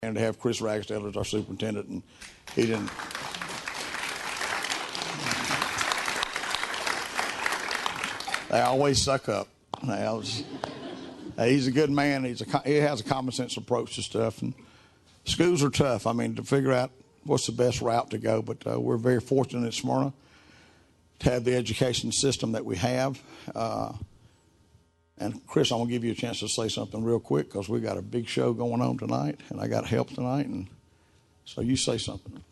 and to have Chris Ragsdale as our superintendent, and he didn't. They always suck up. He's a good man. He has a common sense approach to stuff. And schools are tough. I mean, to figure out what's the best route to go. But we're very fortunate at Smyrna to have the education system that we have. And Chris, I'm going to give you a chance to say something real quick because we got a big show going on tonight, and I got help tonight. And so you say something.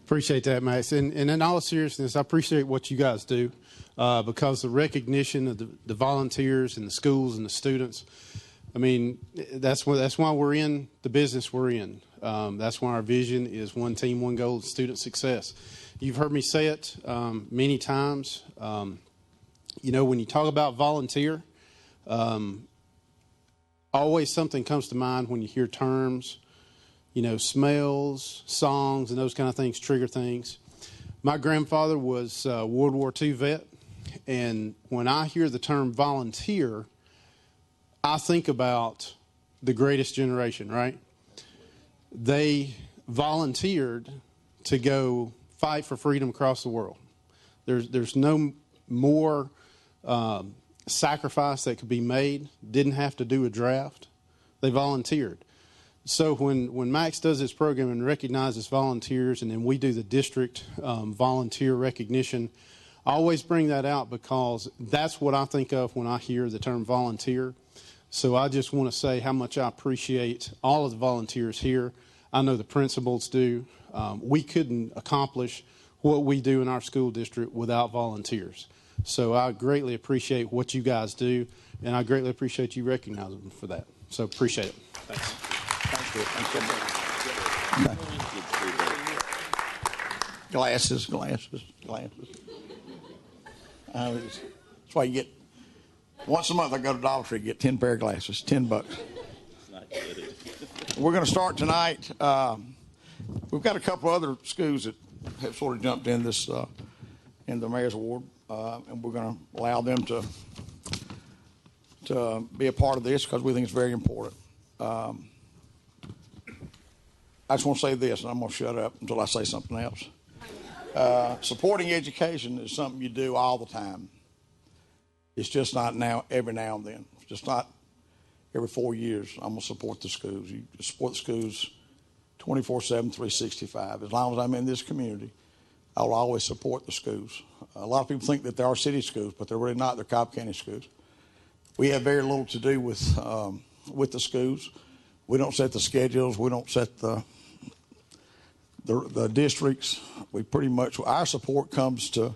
Appreciate that, Max. And in all seriousness, I appreciate what you guys do because the recognition of the volunteers and the schools and the students, I mean, that's why we're in the business we're in. That's why our vision is one team, one goal, student success. You've heard me say it many times. You know, when you talk about volunteer, always something comes to mind when you hear terms. You know, smells, songs, and those kind of things trigger things. My grandfather was a World War II vet, and when I hear the term volunteer, I think about the greatest generation, right? They volunteered to go fight for freedom across the world. There's no more sacrifice that could be made. Didn't have to do a draft. They volunteered. So when Max does this program and recognizes volunteers, and then we do the district volunteer recognition, I always bring that out because that's what I think of when I hear the term volunteer. So I just want to say how much I appreciate all of the volunteers here. I know the principals do. We couldn't accomplish what we do in our school district without volunteers. So I greatly appreciate what you guys do, and I greatly appreciate you recognizing them for that. So appreciate it. Thanks. Glasses. That's why you get, once a month I go to Dollar Tree, get 10 pair of glasses, $10. We're going to start tonight. We've got a couple other schools that have sort of jumped in this, in the Mayor's Award, and we're going to allow them to be a part of this because we think it's very important. I just want to say this, and I'm going to shut up until I say something else. Supporting education is something you do all the time. It's just not every now and then. It's just not every 4 years I'm going to support the schools. You support the schools 24/7, 365. As long as I'm in this community, I will always support the schools. A lot of people think that they are city schools, but they're really not. They're Cobb County schools. We have very little to do with the schools. We don't set the schedules. We don't set the districts. We pretty much, our support comes to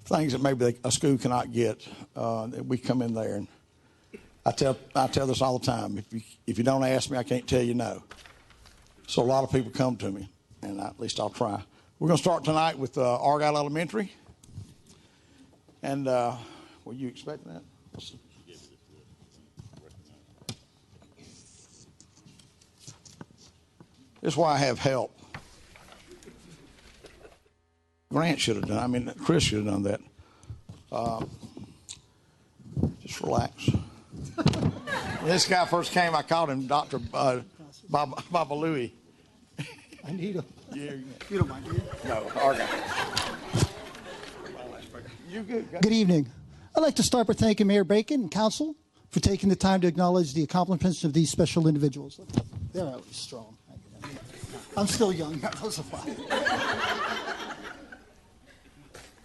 things that maybe a school cannot get. That we come in there, and I tell this all the time. If you don't ask me, I can't tell you no. So a lot of people come to me, and at least I'll try. We're going to start tonight with Argyle Elementary. And were you expecting that? This is why I have help. Grant should have done. I mean, Chris should have done that. Just relax. When this guy first came, I called him Dr. Baba Louie. I need him. Yeah. You don't mind, do you? No, Argyle. You good? Good evening. I'd like to start by thanking Mayor Bacon and Council for taking the time to acknowledge the accomplishments of these special individuals. They're always strong. I'm still young. Those are fine.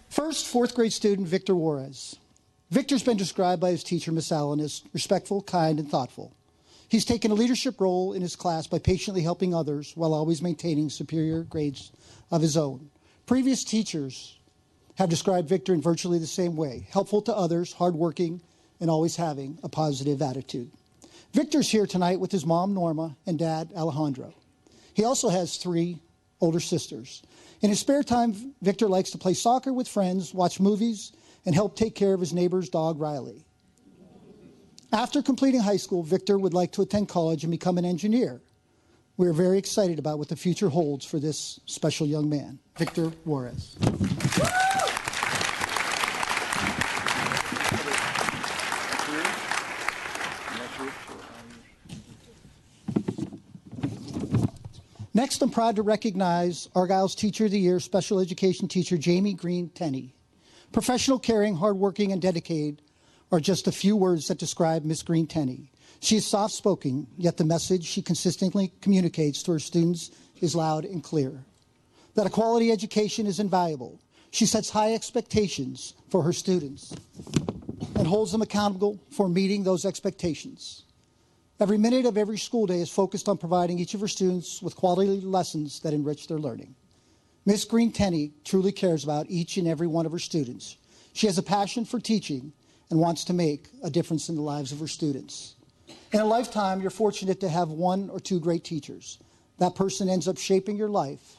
First, fourth grade student Victor Juarez. Victor's been described by his teacher, Miss Allen, as respectful, kind, and thoughtful. He's taken a leadership role in his class by patiently helping others while always maintaining superior grades of his own. Previous teachers have described Victor in virtually the same way, helpful to others, hardworking, and always having a positive attitude. Victor's here tonight with his mom, Norma, and dad, Alejandro. He also has 3 older sisters. In his spare time, Victor likes to play soccer with friends, watch movies, and help take care of his neighbor's dog, Riley. After completing high school, Victor would like to attend college and become an engineer. We are very excited about what the future holds for this special young man, Victor Juarez. Next, I'm proud to recognize Argyle's Teacher of the Year, Special Education Teacher Jamie Green Tenney. Professional, caring, hardworking, and dedicated are just a few words that describe Miss Green Tenney. She is soft-spoken, yet the message she consistently communicates to her students is loud and clear. That a quality education is invaluable. She sets high expectations for her students and holds them accountable for meeting those expectations. Every minute of every school day is focused on providing each of her students with quality lessons that enrich their learning. Miss Green Tenney truly cares about each and every one of her students. She has a passion for teaching and wants to make a difference in the lives of her students. In a lifetime, you're fortunate to have one or two great teachers. That person ends up shaping your life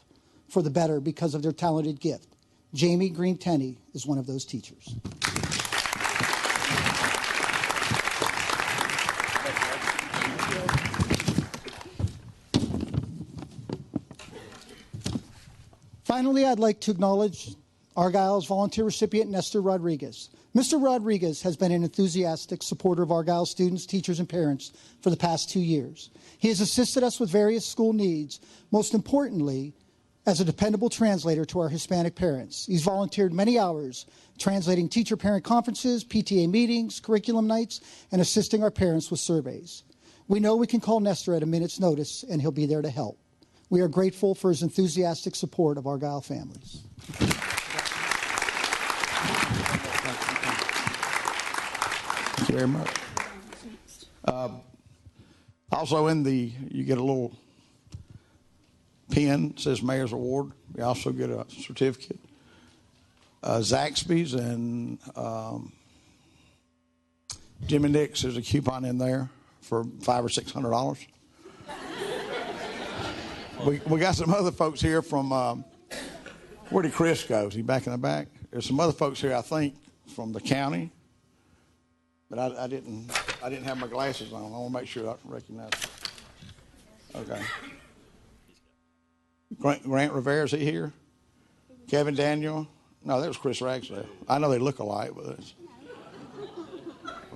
for the better because of their talented gift. Jamie Green Tenney is one of those teachers. Finally, I'd like to acknowledge Argyle's volunteer recipient, Nestor Rodriguez. Mr. Rodriguez has been an enthusiastic supporter of Argyle students, teachers, and parents for the past 2 years. He has assisted us with various school needs, most importantly, as a dependable translator to our Hispanic parents. He's volunteered many hours translating teacher-parent conferences, PTA meetings, curriculum nights, and assisting our parents with surveys. We know we can call Nestor at a minute's notice, and he'll be there to help. We are grateful for his enthusiastic support of Argyle families. Thank you very much. Also you get a little pin, says Mayor's Award. You also get a certificate. Zaxby's and Jimmy Nick's, there's a coupon in there for $500 or $600. We got some other folks here from, where did Chris go? Is he back in the back? There's some other folks here, I think, from the county. But I didn't have my glasses on. I want to make sure I recognize them. Okay. Grant Rivera, is he here? Kevin Daniel? No, that was Chris Ragsdale. I know they look alike, but it's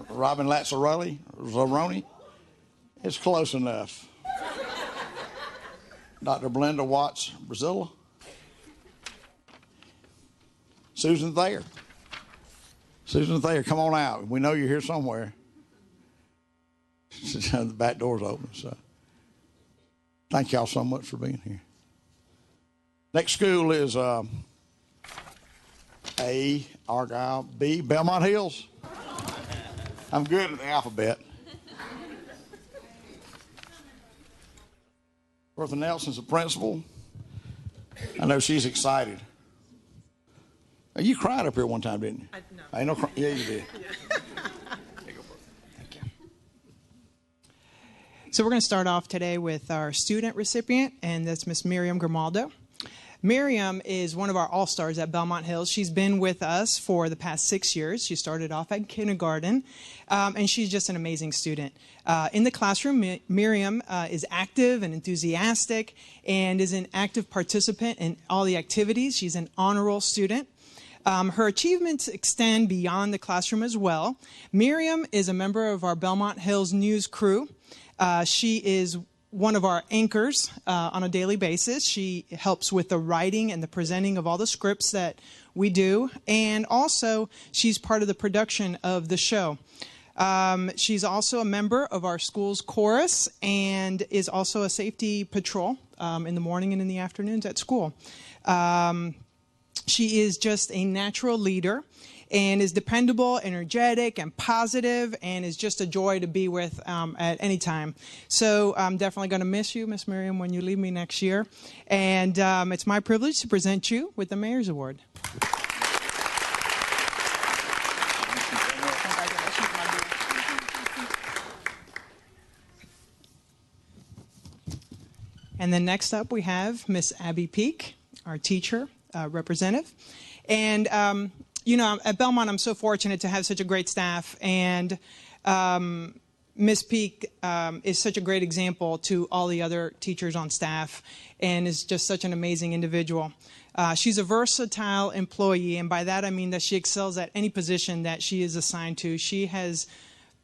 Robin Lazzaroni. It's close enough. Dr. Belinda Watts Brazilla. Susan Thayer. Susan Thayer, come on out. We know you're here somewhere. The back door's open. So thank y'all so much for being here. Next school is A, Argyle, B, Belmont Hills. I'm good at the alphabet. Bertha Nelson's the principal. I know she's excited. You cried up here one time, didn't you? No. I know. Yeah, you did. Thank you. So we're going to start off today with our student recipient, and that's Miss Miriam Grimaldo. Miriam is one of our all-stars at Belmont Hills. She's been with us for the past 6 years. She started off at kindergarten, and she's just an amazing student. In the classroom, Miriam is active and enthusiastic and is an active participant in all the activities. She's an honor roll student. Her achievements extend beyond the classroom as well. Miriam is a member of our Belmont Hills News crew. She is one of our anchors on a daily basis. She helps with the writing and the presenting of all the scripts that we do. And also, she's part of the production of the show. She's also a member of our school's chorus and is also a safety patrol in the morning and in the afternoons at school. She is just a natural leader and is dependable, energetic, and positive, and is just a joy to be with at any time. So I'm definitely going to miss you, Miss Miriam, when you leave me next year. And it's my privilege to present you with the Mayor's Award. And then next up we have Miss Abby Peak, our teacher representative. And you know, at Belmont, I'm so fortunate to have such a great staff, and Ms. Peak is such a great example to all the other teachers on staff and is just such an amazing individual. She's a versatile employee, and by that I mean that she excels at any position that she is assigned to. She has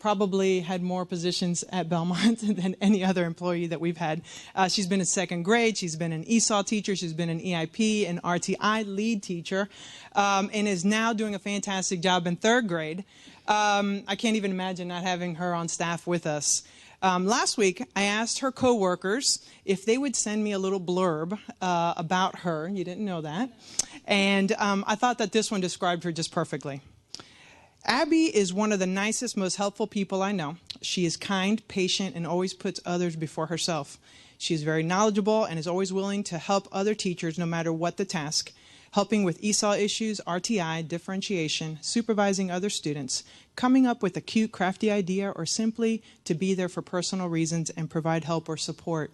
probably had more positions at Belmont than any other employee that we've had. She's been in second grade. She's been an ESOL teacher. She's been an EIP and RTI lead teacher, and is now doing a fantastic job in third grade. I can't even imagine not having her on staff with us. Last week, I asked her coworkers if they would send me a little blurb about her. You didn't know that. And I thought that this one described her just perfectly. Abby is one of the nicest, most helpful people I know. She is kind, patient, and always puts others before herself. She is very knowledgeable and is always willing to help other teachers no matter what the task, helping with ESOL issues, RTI, differentiation, supervising other students, coming up with a cute, crafty idea, or simply to be there for personal reasons and provide help or support.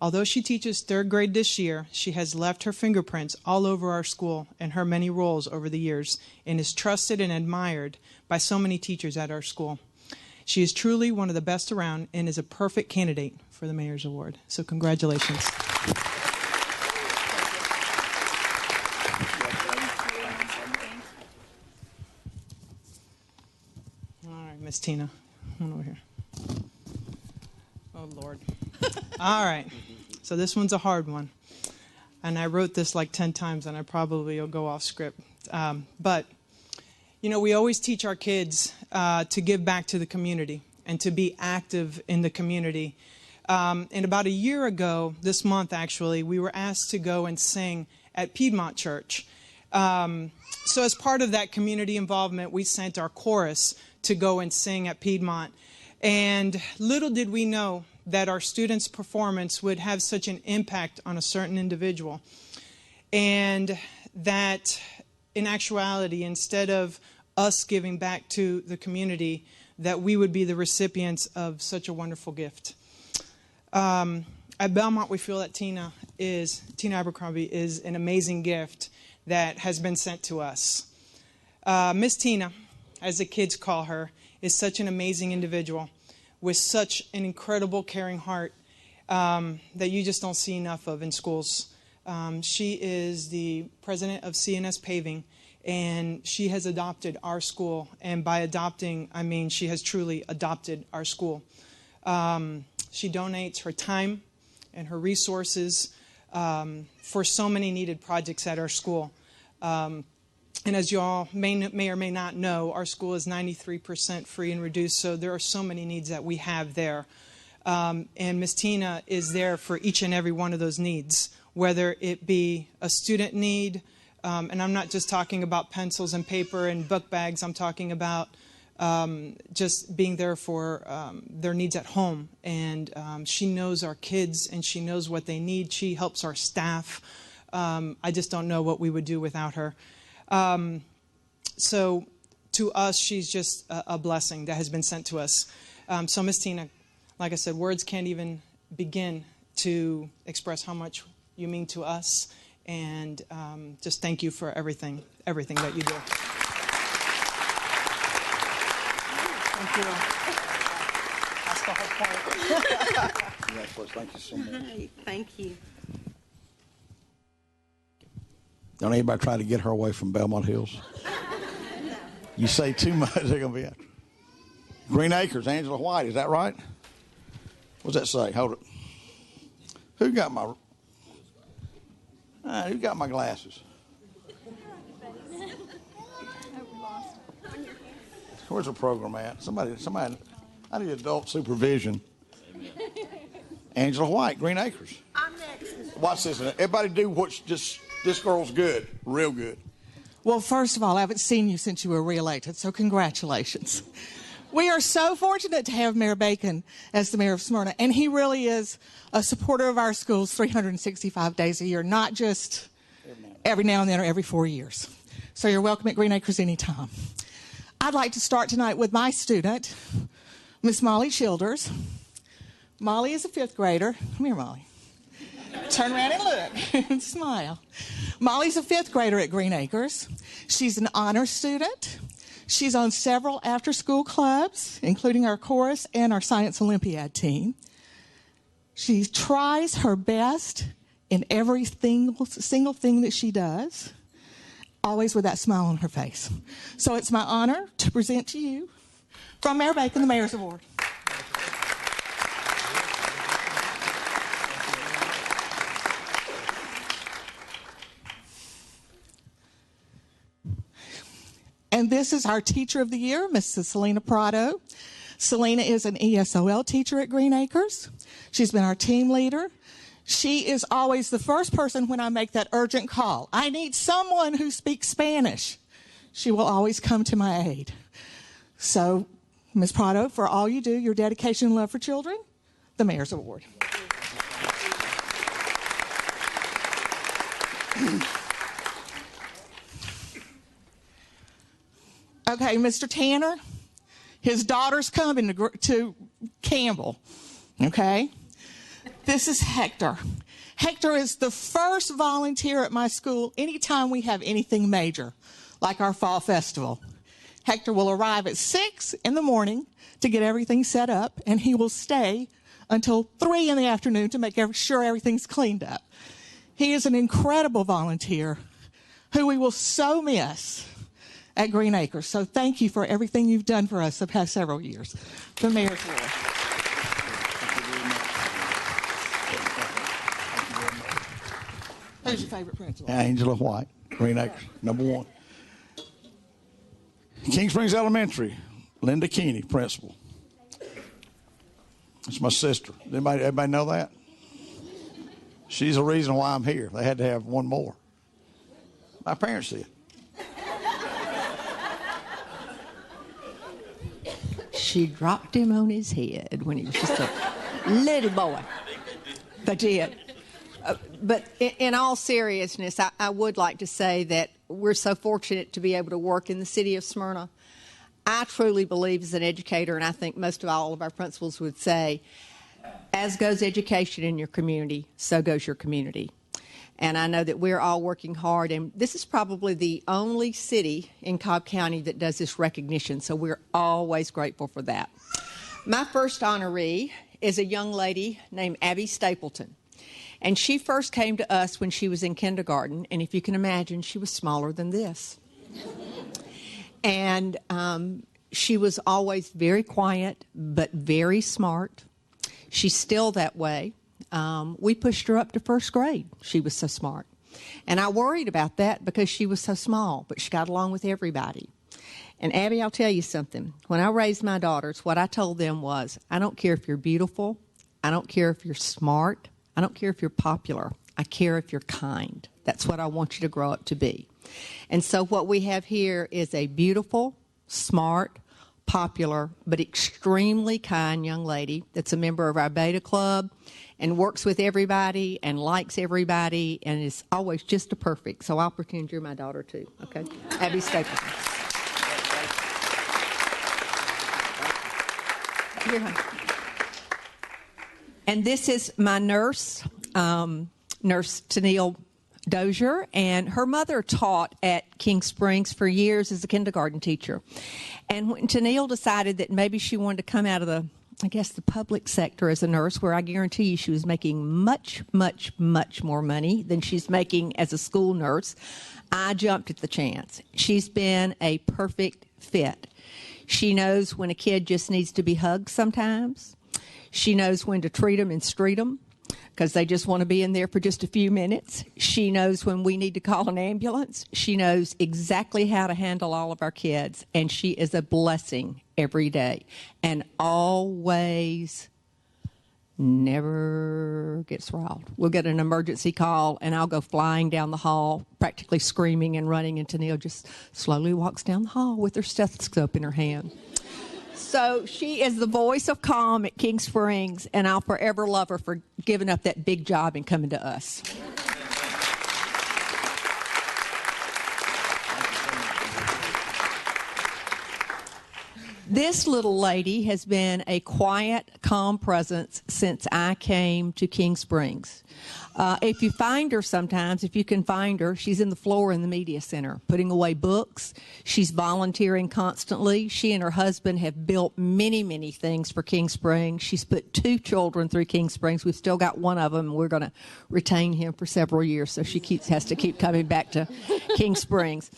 Although she teaches third grade this year, she has left her fingerprints all over our school in her many roles over the years and is trusted and admired by so many teachers at our school. She is truly one of the best around and is a perfect candidate for the Mayor's Award. So congratulations. All right, Miss Tina, come on over here. Oh, Lord. All right. So this one's a hard one. And I wrote this like 10 times, and I probably will go off script. But, you know, we always teach our kids to give back to the community and to be active in the community. And about a year ago, this month actually, we were asked to go and sing at Piedmont Church. So as part of that community involvement, we sent our chorus to go and sing at Piedmont. And little did we know that our students' performance would have such an impact on a certain individual. And that in actuality, instead of us giving back to the community, that we would be the recipients of such a wonderful gift. At Belmont, we feel that Tina Abercrombie is an amazing gift that has been sent to us. Miss Tina, as the kids call her, is such an amazing individual with such an incredible, caring heart that you just don't see enough of in schools. She is the president of CNS Paving, and she has adopted our school. And by adopting, I mean she has truly adopted our school. She donates her time and her resources for so many needed projects at our school. And as you all may or may not know, our school is 93% free and reduced, so there are so many needs that we have there. And Ms. Tina is there for each and every one of those needs, whether it be a student need, and I'm not just talking about pencils and paper and book bags, I'm talking about just being there for their needs at home. And she knows our kids, and she knows what they need. She helps our staff. I just don't know what we would do without her. So to us, she's just a blessing that has been sent to us. So Miss Tina, like I said, words can't even begin to express how much you mean to us. And just thank you for everything that you do. Thank you. That's the whole point. Yes, thank you so much. Hi, thank you. Don't anybody try to get her away from Belmont Hills? You say too much, they're going to be after. Green Acres, Angela White, is that right? What's that say? Hold it. Who got my glasses? Where's the program at? Somebody, I need adult supervision. Angela White, Green Acres. I'm next. Watch this. Everybody do what's just, this girl's good, real good. Well, first of all, I haven't seen you since you were reelected, so congratulations. We are so fortunate to have Mayor Bacon as the mayor of Smyrna, and he really is a supporter of our schools 365 days a year, not just every now and then or every 4 years. So you're welcome at Green Acres anytime. I'd like to start tonight with my student, Miss Molly Childers. Molly is a fifth grader. Come here, Molly. Turn around and look and smile. Molly's a fifth grader at Green Acres. She's an honor student. She's on several after-school clubs, including our chorus and our Science Olympiad team. She tries her best in every single thing that she does, always with that smile on her face. So it's my honor to present to you From Mayor Bacon, the Mayor's Award. And this is our Teacher of the Year, Mrs. Selena Prado. Selena is an ESOL teacher at Green Acres. She's been our team leader. She is always the first person when I make that urgent call. I need someone who speaks Spanish. She will always come to my aid. So, Ms. Prado, for all you do, your dedication and love for children, the Mayor's Award. Okay, Mr. Tanner, his daughter's coming to Campbell, okay? This is Hector. Hector is the first volunteer at my school anytime we have anything major, like our fall festival. Hector will arrive at 6 in the morning to get everything set up, and he will stay until 3 in the afternoon to make sure everything's cleaned up. He is an incredible volunteer who we will so miss at Green Acres. So thank you for everything you've done for us the past several years. The Mayor's Award. Who's your favorite principal? Angela White, Green Acres, number 1. King Springs Elementary, Linda Keeney, principal. That's my sister. Everybody know that? She's the reason why I'm here. They had to have one more. My parents did. She dropped him on his head when he was just a little boy. They did. But in all seriousness, I would like to say that we're so fortunate to be able to work in the city of Smyrna. I truly believe as an educator, and I think most of all of our principals would say, as goes education in your community, so goes your community. And I know that we're all working hard, and this is probably the only city in Cobb County that does this recognition, so we're always grateful for that. My first honoree is a young lady named Abby Stapleton. And she first came to us when she was in kindergarten, and if you can imagine, she was smaller than this. And she was always very quiet, but very smart. She's still that way. We pushed her up to first grade. She was so smart. And I worried about that because she was so small, but she got along with everybody. And Abby, I'll tell you something. When I raised my daughters, what I told them was, I don't care if you're beautiful. I don't care if you're smart. I don't care if you're popular. I care if you're kind. That's what I want you to grow up to be. And so what we have here is a beautiful, smart, popular, but extremely kind young lady that's a member of our Beta Club and works with everybody and likes everybody and is always just a perfect. So I'll pretend you're my daughter too, okay? Abby Stapleton. Here, honey. And this is my nurse, Nurse Tennille Dozier, and her mother taught at King Springs for years as a kindergarten teacher. And when Tennille decided that maybe she wanted to come out of the public sector as a nurse, where I guarantee you she was making much, much, much more money than she's making as a school nurse, I jumped at the chance. She's been a perfect fit. She knows when a kid just needs to be hugged sometimes. She knows when to treat them and street them because they just want to be in there for just a few minutes. She knows when we need to call an ambulance. She knows exactly how to handle all of our kids, and she is a blessing every day and always never gets riled. We'll get an emergency call, and I'll go flying down the hall, practically screaming and running, and Tennille just slowly walks down the hall with her stethoscope in her hand. So she is the voice of calm at King Springs, and I'll forever love her for giving up that big job and coming to us. This little lady has been a quiet, calm presence since I came to King Springs. If you find her sometimes, if you can find her, she's in the floor in the media center, putting away books. She's volunteering constantly. She and her husband have built many, many things for King Springs. She's put 2 children through King Springs. We've still got one of them, and we're going to retain him for several years, so she has to keep coming back to King Springs.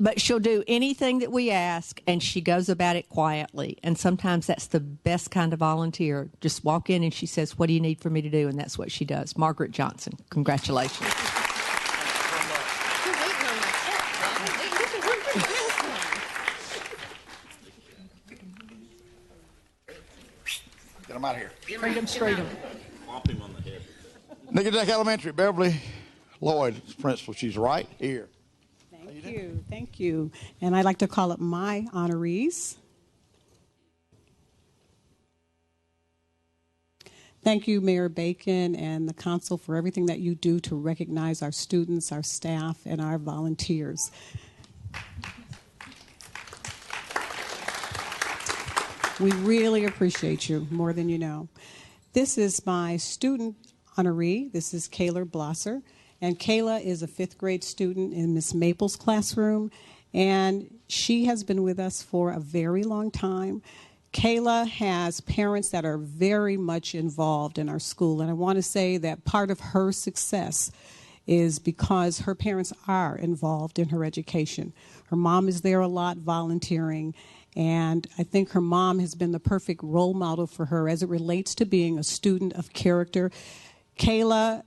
But she'll do anything that we ask, and she goes about it quietly. And sometimes that's the best kind of volunteer. Just walk in and she says, "What do you need for me to do?" And that's what she does. Margaret Johnson, congratulations. Get them out of here. Freedom, freedom. Whop him on the head. Nickajack Elementary, Beverly Lloyd, principal. She's right here. Thank you. And I'd like to call up my honorees. Thank you, Mayor Bacon and the council, for everything that you do to recognize our students, our staff, and our volunteers. We really appreciate you, more than you know. This is my student honoree. This is Kayla Blosser. And Kayla is a 5th grade student in Miss Maple's classroom, and she has been with us for a very long time. Kayla has parents that are very much involved in our school, and I want to say that part of her success is because her parents are involved in her education. Her mom is there a lot volunteering, and I think her mom has been the perfect role model for her as it relates to being a student of character. Kayla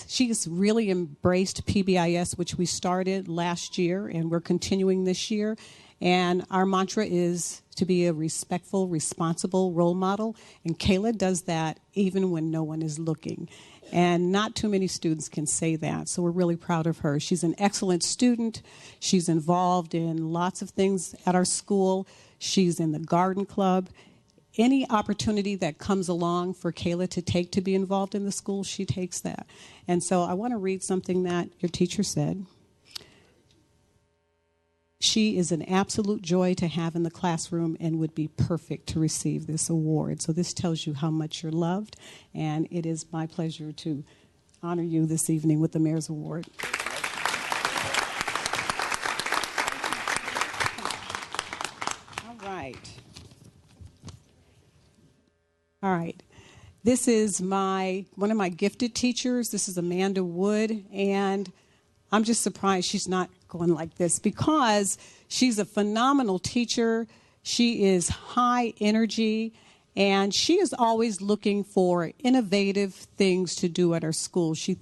she's really embraced PBIS, which we started last year, and we're continuing this year. And our mantra is to be a respectful, responsible role model. And Kayla does that even when no one is looking. And not too many students can say that, so we're really proud of her. She's an excellent student. She's involved in lots of things at our school. She's in the garden club. Any opportunity that comes along for Kayla to take to be involved in the school, she takes that. And so I want to read something that your teacher said. She is an absolute joy to have in the classroom and would be perfect to receive this award. So this tells you how much you're loved, and it is my pleasure to honor you this evening with the Mayor's Award. All right. All right. This is one of my gifted teachers. This is Amanda Wood, and I'm just surprised she's not going like this because she's a phenomenal teacher. She is high energy, and she is always looking for innovative things to do at our school. She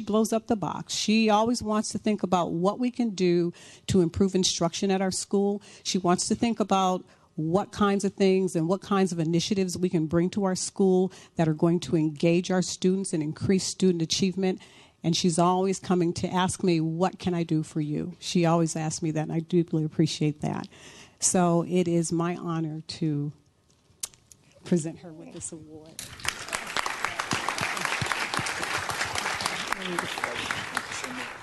blows up the box. She always wants to think about what we can do to improve instruction at our school. She wants to think about what kinds of things and what kinds of initiatives we can bring to our school that are going to engage our students and increase student achievement. And she's always coming to ask me, what can I do for you? She always asks me that, and I deeply appreciate that. So it is my honor to present her with this award.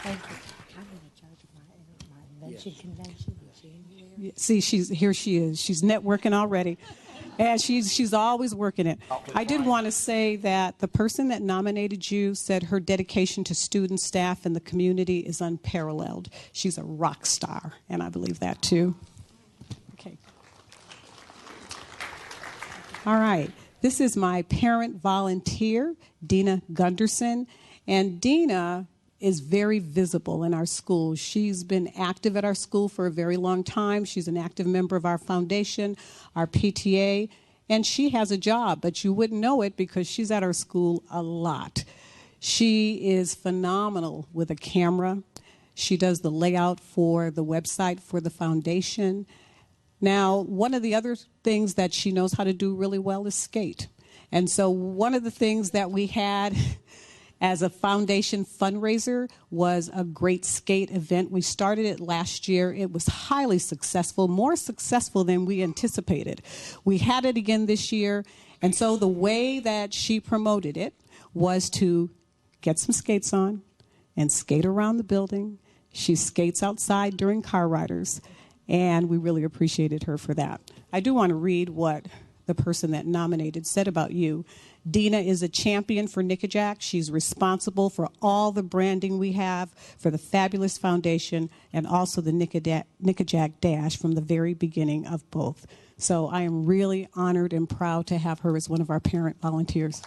Thank you. I'm in charge of my invention convention in January. See, here she is. She's networking already. And she's always working it. I did want to say that the person that nominated you said her dedication to students, staff, and the community is unparalleled. She's a rock star, and I believe that too. Okay. All right. This is my parent volunteer, Dina Gunderson. And Dina is very visible in our school. She's been active at our school for a very long time. She's an active member of our foundation, our PTA, and she has a job, but you wouldn't know it because she's at our school a lot. She is phenomenal with a camera. She does the layout for the website for the foundation. Now, one of the other things that she knows how to do really well is skate. And so one of the things that we had as a foundation fundraiser was a great skate event. We started it last year. It was highly successful, more successful than we anticipated. We had it again this year, and so the way that she promoted it was to get some skates on and skate around the building. She skates outside during car riders, and we really appreciated her for that. I do want to read what the person that nominated said about you. Dina is a champion for Nickajack. She's responsible for all the branding we have for the fabulous foundation and also the Nickajack Dash from the very beginning of both. So I am really honored and proud to have her as one of our parent volunteers.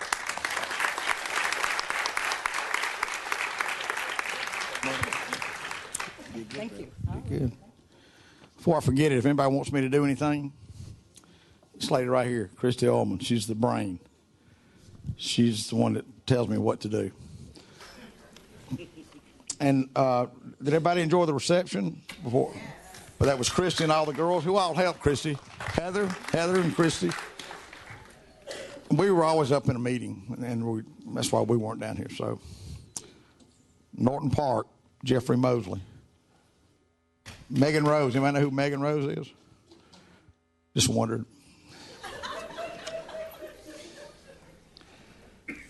Thank you. Good. Before I forget it, if anybody wants me to do anything, this lady right here, Christy Ullman, she's the brain. She's the one that tells me what to do. And did everybody enjoy the reception before? Well, that was Christy and all the girls. Who all helped Christy? Heather and Christy. We were always up in a meeting, and that's why we weren't down here. So, Norton Park, Jeffrey Mosley. Megan Rose. Anybody know who Megan Rose is? Just wondered.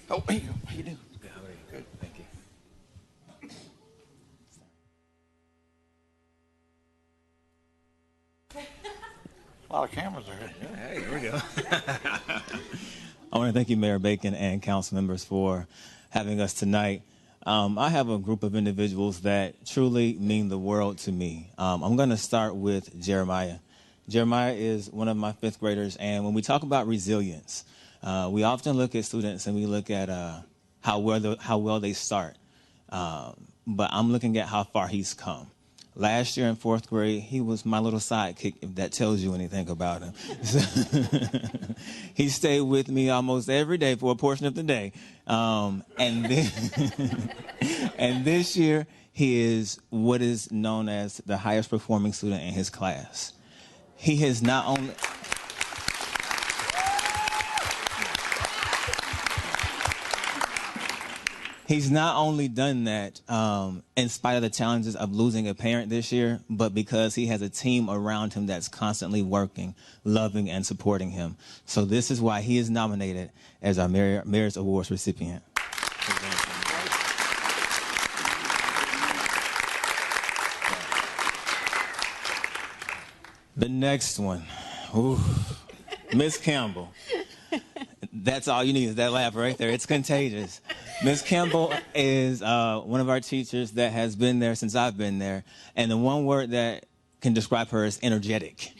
Oh, how you doing? Good. How are you? Good. Thank you. A lot of cameras there. Yeah, hey, here we go. I want to thank you, Mayor Bacon and council members, for having us tonight. I have a group of individuals that truly mean the world to me. I'm going to start with Jeremiah. Jeremiah is one of my fifth graders, and when we talk about resilience, we often look at students and we look at how well they start. But I'm looking at how far he's come. Last year in fourth grade, he was my little sidekick, if that tells you anything about him. He stayed with me almost every day for a portion of the day. And this year, he is what is known as the highest performing student in his class. He has not only... He's not only done that in spite of the challenges of losing a parent this year, but because he has a team around him that's constantly working, loving, and supporting him. So this is why he is nominated as our Mayor's Awards recipient. The next one, Miss Campbell. That's all you need is that laugh right there. It's contagious. Miss Campbell is one of our teachers that has been there since I've been there. And the one word that can describe her is energetic.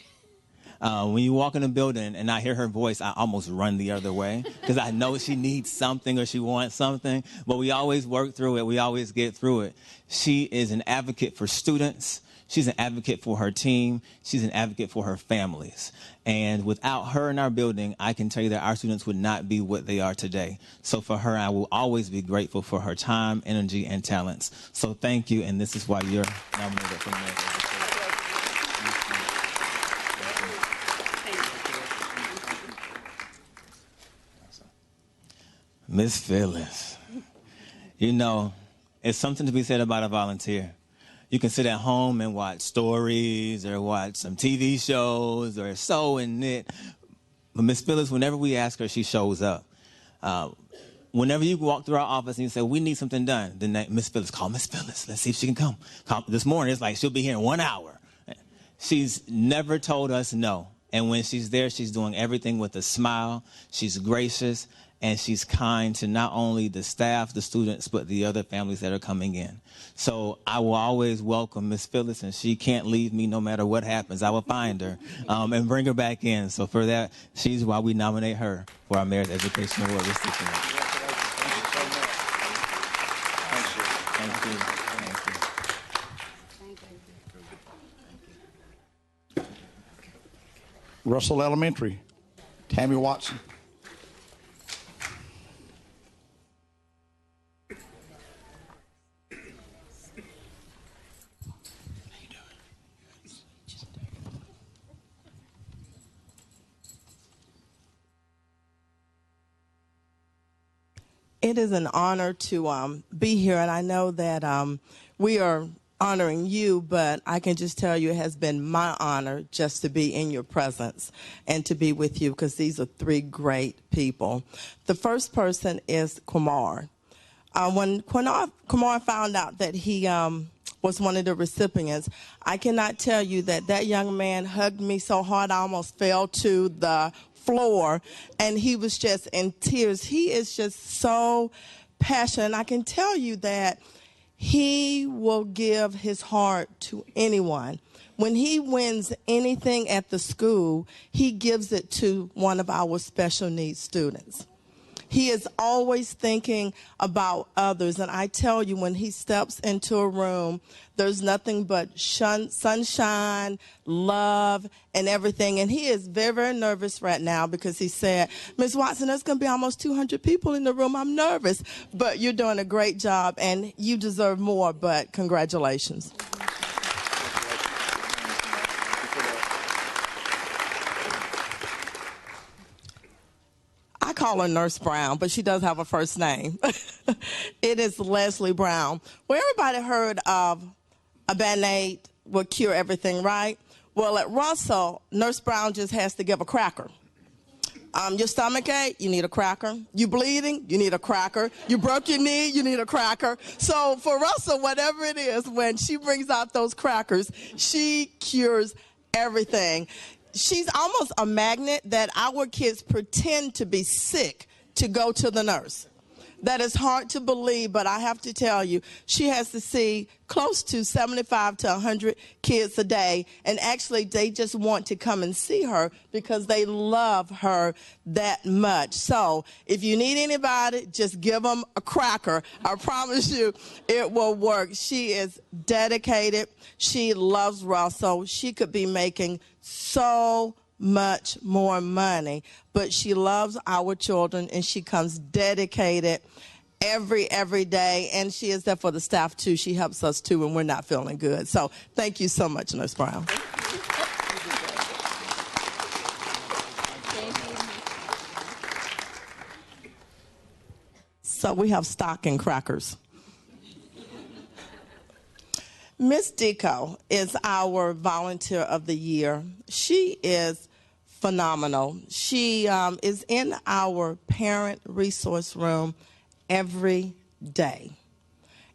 When you walk in a building and I hear her voice, I almost run the other way because I know she needs something or she wants something. But we always work through it. We always get through it. She is an advocate for students. She's an advocate for her team. She's an advocate for her families. And without her in our building, I can tell you that our students would not be what they are today. So for her, I will always be grateful for her time, energy, and talents. So thank you, and this is why you're nominated for the Mayor's Award. Miss Phyllis, you know, it's something to be said about a volunteer. You can sit at home and watch stories or watch some TV shows or sew and knit. But Miss Phyllis, whenever we ask her, she shows up. Whenever you walk through our office and you say, we need something done, then Miss Phyllis, call Miss Phyllis. Let's see if she can come. This morning, it's like she'll be here in 1 hour. She's never told us no. And when she's there, she's doing everything with a smile. She's gracious. And she's kind to not only the staff, the students, but the other families that are coming in. So I will always welcome Miss Phyllis, and she can't leave me no matter what happens. I will find her and bring her back in. So for that, she's why we nominate her for our Mayor's Education Award recipient. Thank you. Russell Elementary, Tammy Watson. It is an honor to be here, and I know that we are honoring you, but I can just tell you it has been my honor just to be in your presence and to be with you because these are three great people. The first person is Kumar. When Kumar found out that he was one of the recipients, I cannot tell you that young man hugged me so hard I almost fell to the floor, and he was just in tears. He is just so passionate. I can tell you that he will give his heart to anyone. When he wins anything at the school, he gives it to one of our special needs students. He is always thinking about others. And I tell you, when he steps into a room, there's nothing but sunshine, love, and everything. And he is very, very nervous right now because he said, Ms. Watson, there's going to be almost 200 people in the room. I'm nervous. But you're doing a great job, and you deserve more, but congratulations. I call her Nurse Brown, but she does have a first name. It is Leslie Brown. Well, everybody heard of a Band-Aid will cure everything, right? Well, at Russell, Nurse Brown just has to give a cracker. Your stomach ache, you need a cracker. You bleeding, you need a cracker. You broke your knee, you need a cracker. So for Russell, whatever it is, when she brings out those crackers, she cures everything. She's almost a magnet that our kids pretend to be sick to go to the nurse. That is hard to believe, but I have to tell you, she has to see close to 75 to 100 kids a day, and actually they just want to come and see her because they love her that much. So if you need anybody, just give them a cracker. I promise you it will work. She is dedicated. She loves Russell. She could be making so much more money, but she loves our children, and she comes dedicated every day, and she is there for the staff too. She helps us too when we're not feeling good. So thank you so much, Nurse Brown. So we have stocking crackers. Miss Deco is our volunteer of the year. She is phenomenal. She is in our parent resource room every day.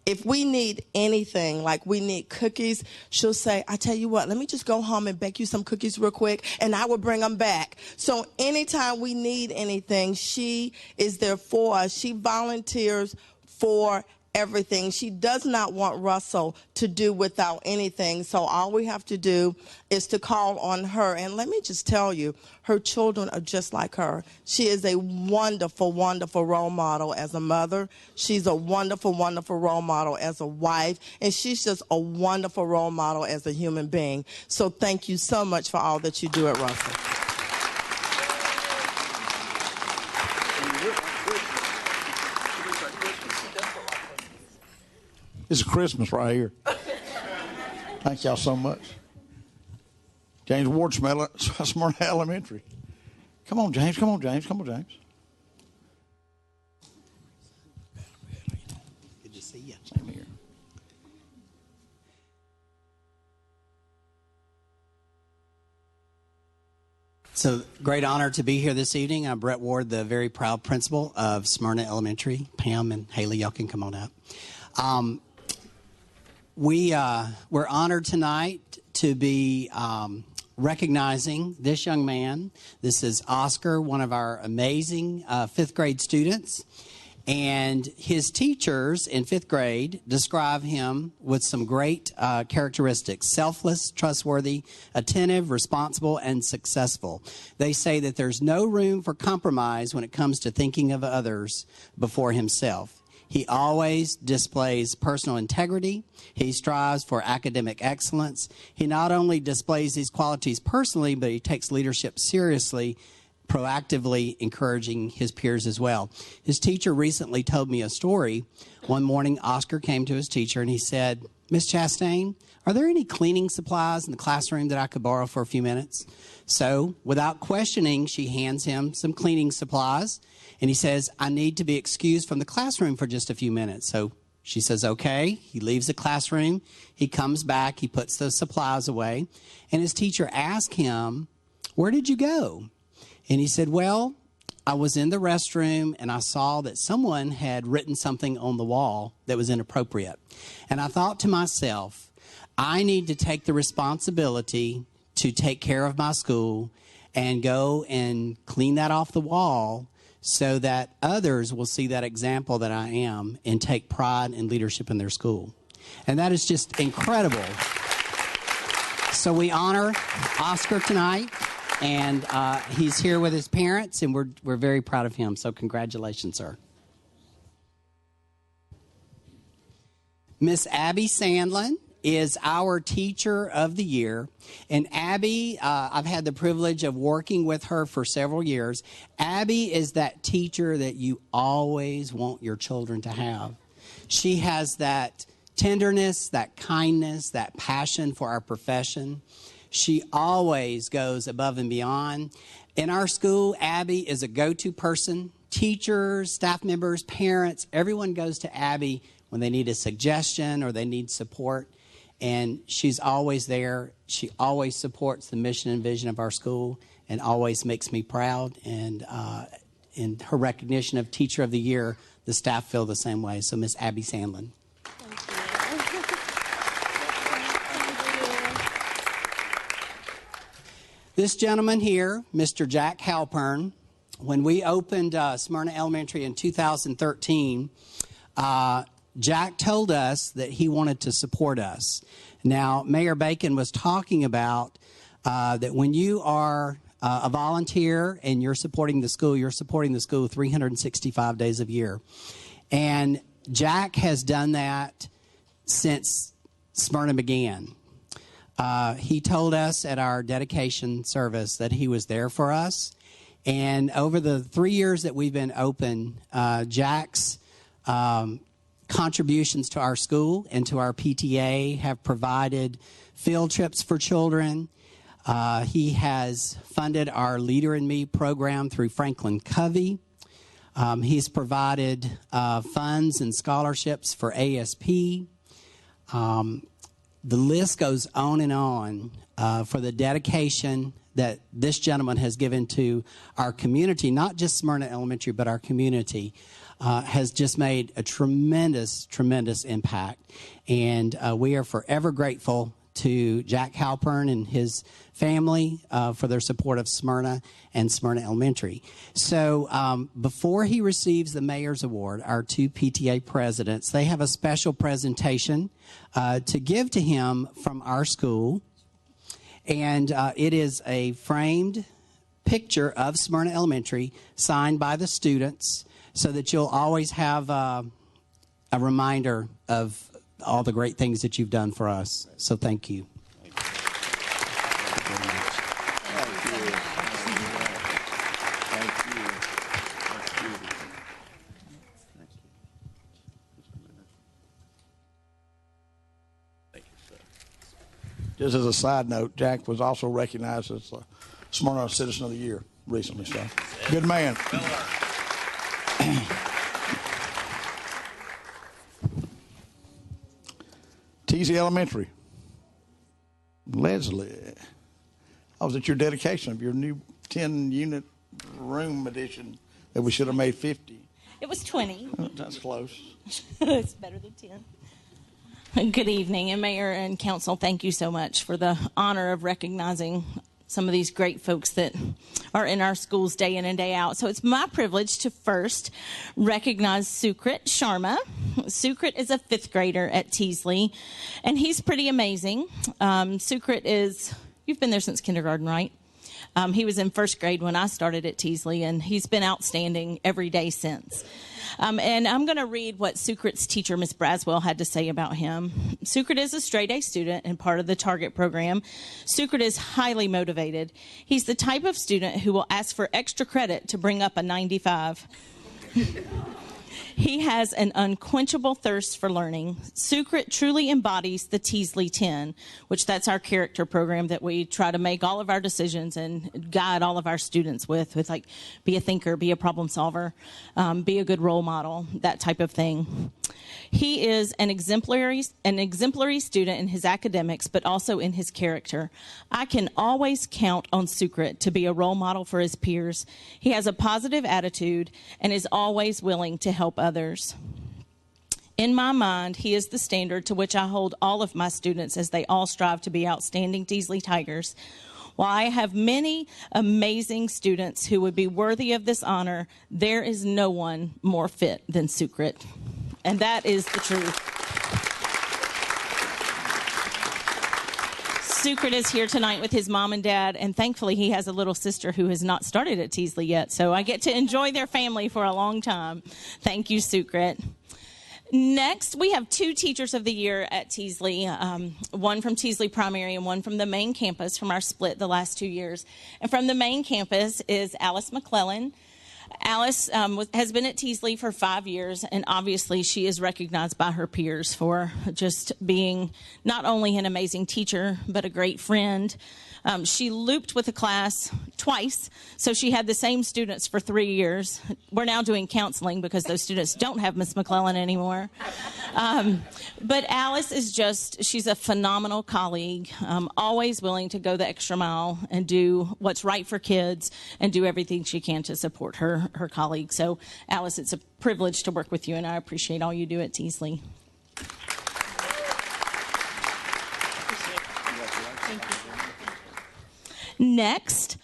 If we need anything, like we need cookies, she'll say, I tell you what, let me just go home and bake you some cookies real quick, and I will bring them back. So anytime we need anything, she is there for us. She volunteers for everything. She does not want Russell to do without anything. So all we have to do is to call on her. And let me just tell you, her children are just like her. She is a wonderful, wonderful role model as a mother. She's a wonderful, wonderful role model as a wife. And she's just a wonderful role model as a human being. So thank you so much for all that you do at Russell. It's Christmas right here. Thank y'all so much. James Ward, Smyrna Elementary. Come on, James. Come on, James. Come on, James. Good to see you. Same here. So, great honor to be here this evening. I'm Brett Ward, the very proud principal of Smyrna Elementary. Pam and Haley, y'all can come on up. We're honored tonight to be recognizing this young man. This is Oscar, one of our amazing fifth grade students. And his teachers in fifth grade describe him with some great characteristics: selfless, trustworthy, attentive, responsible, and successful. They say that there's no room for compromise when it comes to thinking of others before himself. He always displays personal integrity. He strives for academic excellence. He not only displays these qualities personally, but he takes leadership seriously, proactively encouraging his peers as well. His teacher recently told me a story. One morning, Oscar came to his teacher and he said, Miss Chastain, are there any cleaning supplies in the classroom that I could borrow for a few minutes? So, without questioning, she hands him some cleaning supplies. And he says, I need to be excused from the classroom for just a few minutes. So she says, okay. He leaves the classroom. He comes back. He puts those supplies away. And his teacher asked him, where did you go? And he said, well, I was in the restroom and I saw that someone had written something on the wall that was inappropriate. And I thought to myself, I need to take the responsibility to take care of my school and go and clean that off the wall, so that others will see that example that I am and take pride in leadership in their school. And that is just incredible. So we honor Oscar tonight. And he's here with his parents, and we're very proud of him. So congratulations, sir. Miss Abby Sandlin is our Teacher of the Year. And Abby, I've had the privilege of working with her for several years. Abby is that teacher that you always want your children to have. She has that tenderness, that kindness, that passion for our profession. She always goes above and beyond. In our school, Abby is a go-to person. Teachers, staff members, parents, everyone goes to Abby when they need a suggestion or they need support. And she's always there. She always supports the mission and vision of our school and always makes me proud. And in her recognition of Teacher of the Year, the staff feel the same way. So Miss Abby Sandlin. This gentleman here, Mr. Jack Halpern, when we opened Smyrna Elementary in 2013, Jack told us that he wanted to support us. Now, Mayor Bacon was talking about that when you are a volunteer and you're supporting the school 365 days a year. And Jack has done that since Smyrna began. He told us at our dedication service that he was there for us. And over the 3 years that we've been open, Jack's contributions to our school and to our PTA have provided field trips for children. He has funded our Leader in Me program through Franklin Covey. He's provided funds and scholarships for ASP. The list goes on and on for the dedication that this gentleman has given to our community, not just Smyrna Elementary, but our community, has just made a tremendous, tremendous impact. And we are forever grateful to Jack Halpern and his family for their support of Smyrna and Smyrna Elementary. So before he receives the Mayor's Award, our two PTA presidents, they have a special presentation to give to him from our school. And it is a framed picture of Smyrna Elementary signed by the students so that you'll always have a reminder of all the great things that you've done for us. So thank you. Just as a side note, Jack was also recognized as a Smyrna Citizen of the Year recently. So, good man. Teasley Elementary. Leslie, I was at your dedication of your new 10-unit room addition that we should have made 50. It was 20. That's close. It's better than 10. Good evening, and Mayor and Council, thank you so much for the honor of recognizing some of these great folks that are in our schools day in and day out. So it's my privilege to first recognize Sukrit Sharma. Sukrit is a 5th grader at Teasley, and he's pretty amazing. Sukrit is, you've been there since kindergarten, right? He was in 1st grade when I started at Teasley, and he's been outstanding every day since. And I'm going to read what Sukrit's teacher, Miss Braswell, had to say about him. Sukrit is a straight-A student and part of the Target program. Sukrit is highly motivated. He's the type of student who will ask for extra credit to bring up a 95. He has an unquenchable thirst for learning. Sukrit truly embodies the Teasley 10, which that's our character program that we try to make all of our decisions and guide all of our students with like be a thinker, be a problem solver, be a good role model, that type of thing. He is an exemplary student in his academics, but also in his character. I can always count on Sukrit to be a role model for his peers. He has a positive attitude and is always willing to help others. In my mind, he is the standard to which I hold all of my students as they all strive to be outstanding Teasley Tigers. While I have many amazing students who would be worthy of this honor, there is no one more fit than Sukrit. And that is the truth. Sucrit is here tonight with his mom and dad, and thankfully he has a little sister who has not started at Teasley yet, so I get to enjoy their family for a long time. Thank you, Sucrit. Next, we have 2 Teachers of the Year at Teasley, one from Teasley Primary and one from the main campus from our split the last 2 years. And from the main campus is Alice McClellan. Alice has been at Teasley for 5 years, and obviously she is recognized by her peers for just being not only an amazing teacher, but a great friend. She looped with the class twice, so she had the same students for 3 years. We're now doing counseling because those students don't have Miss McClellan anymore. But Alice is she's a phenomenal colleague, always willing to go the extra mile and do what's right for kids and do everything she can to support her colleagues. So, Alice, it's a privilege to work with you, and I appreciate all you do at Teasley. Next,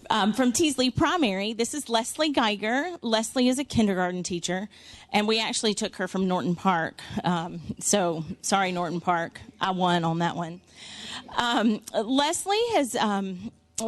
from Teasley Primary, this is Leslie Geiger. Leslie is a kindergarten teacher, and we actually took her from Norton Park. So, sorry, Norton Park. I won on that one. Leslie has,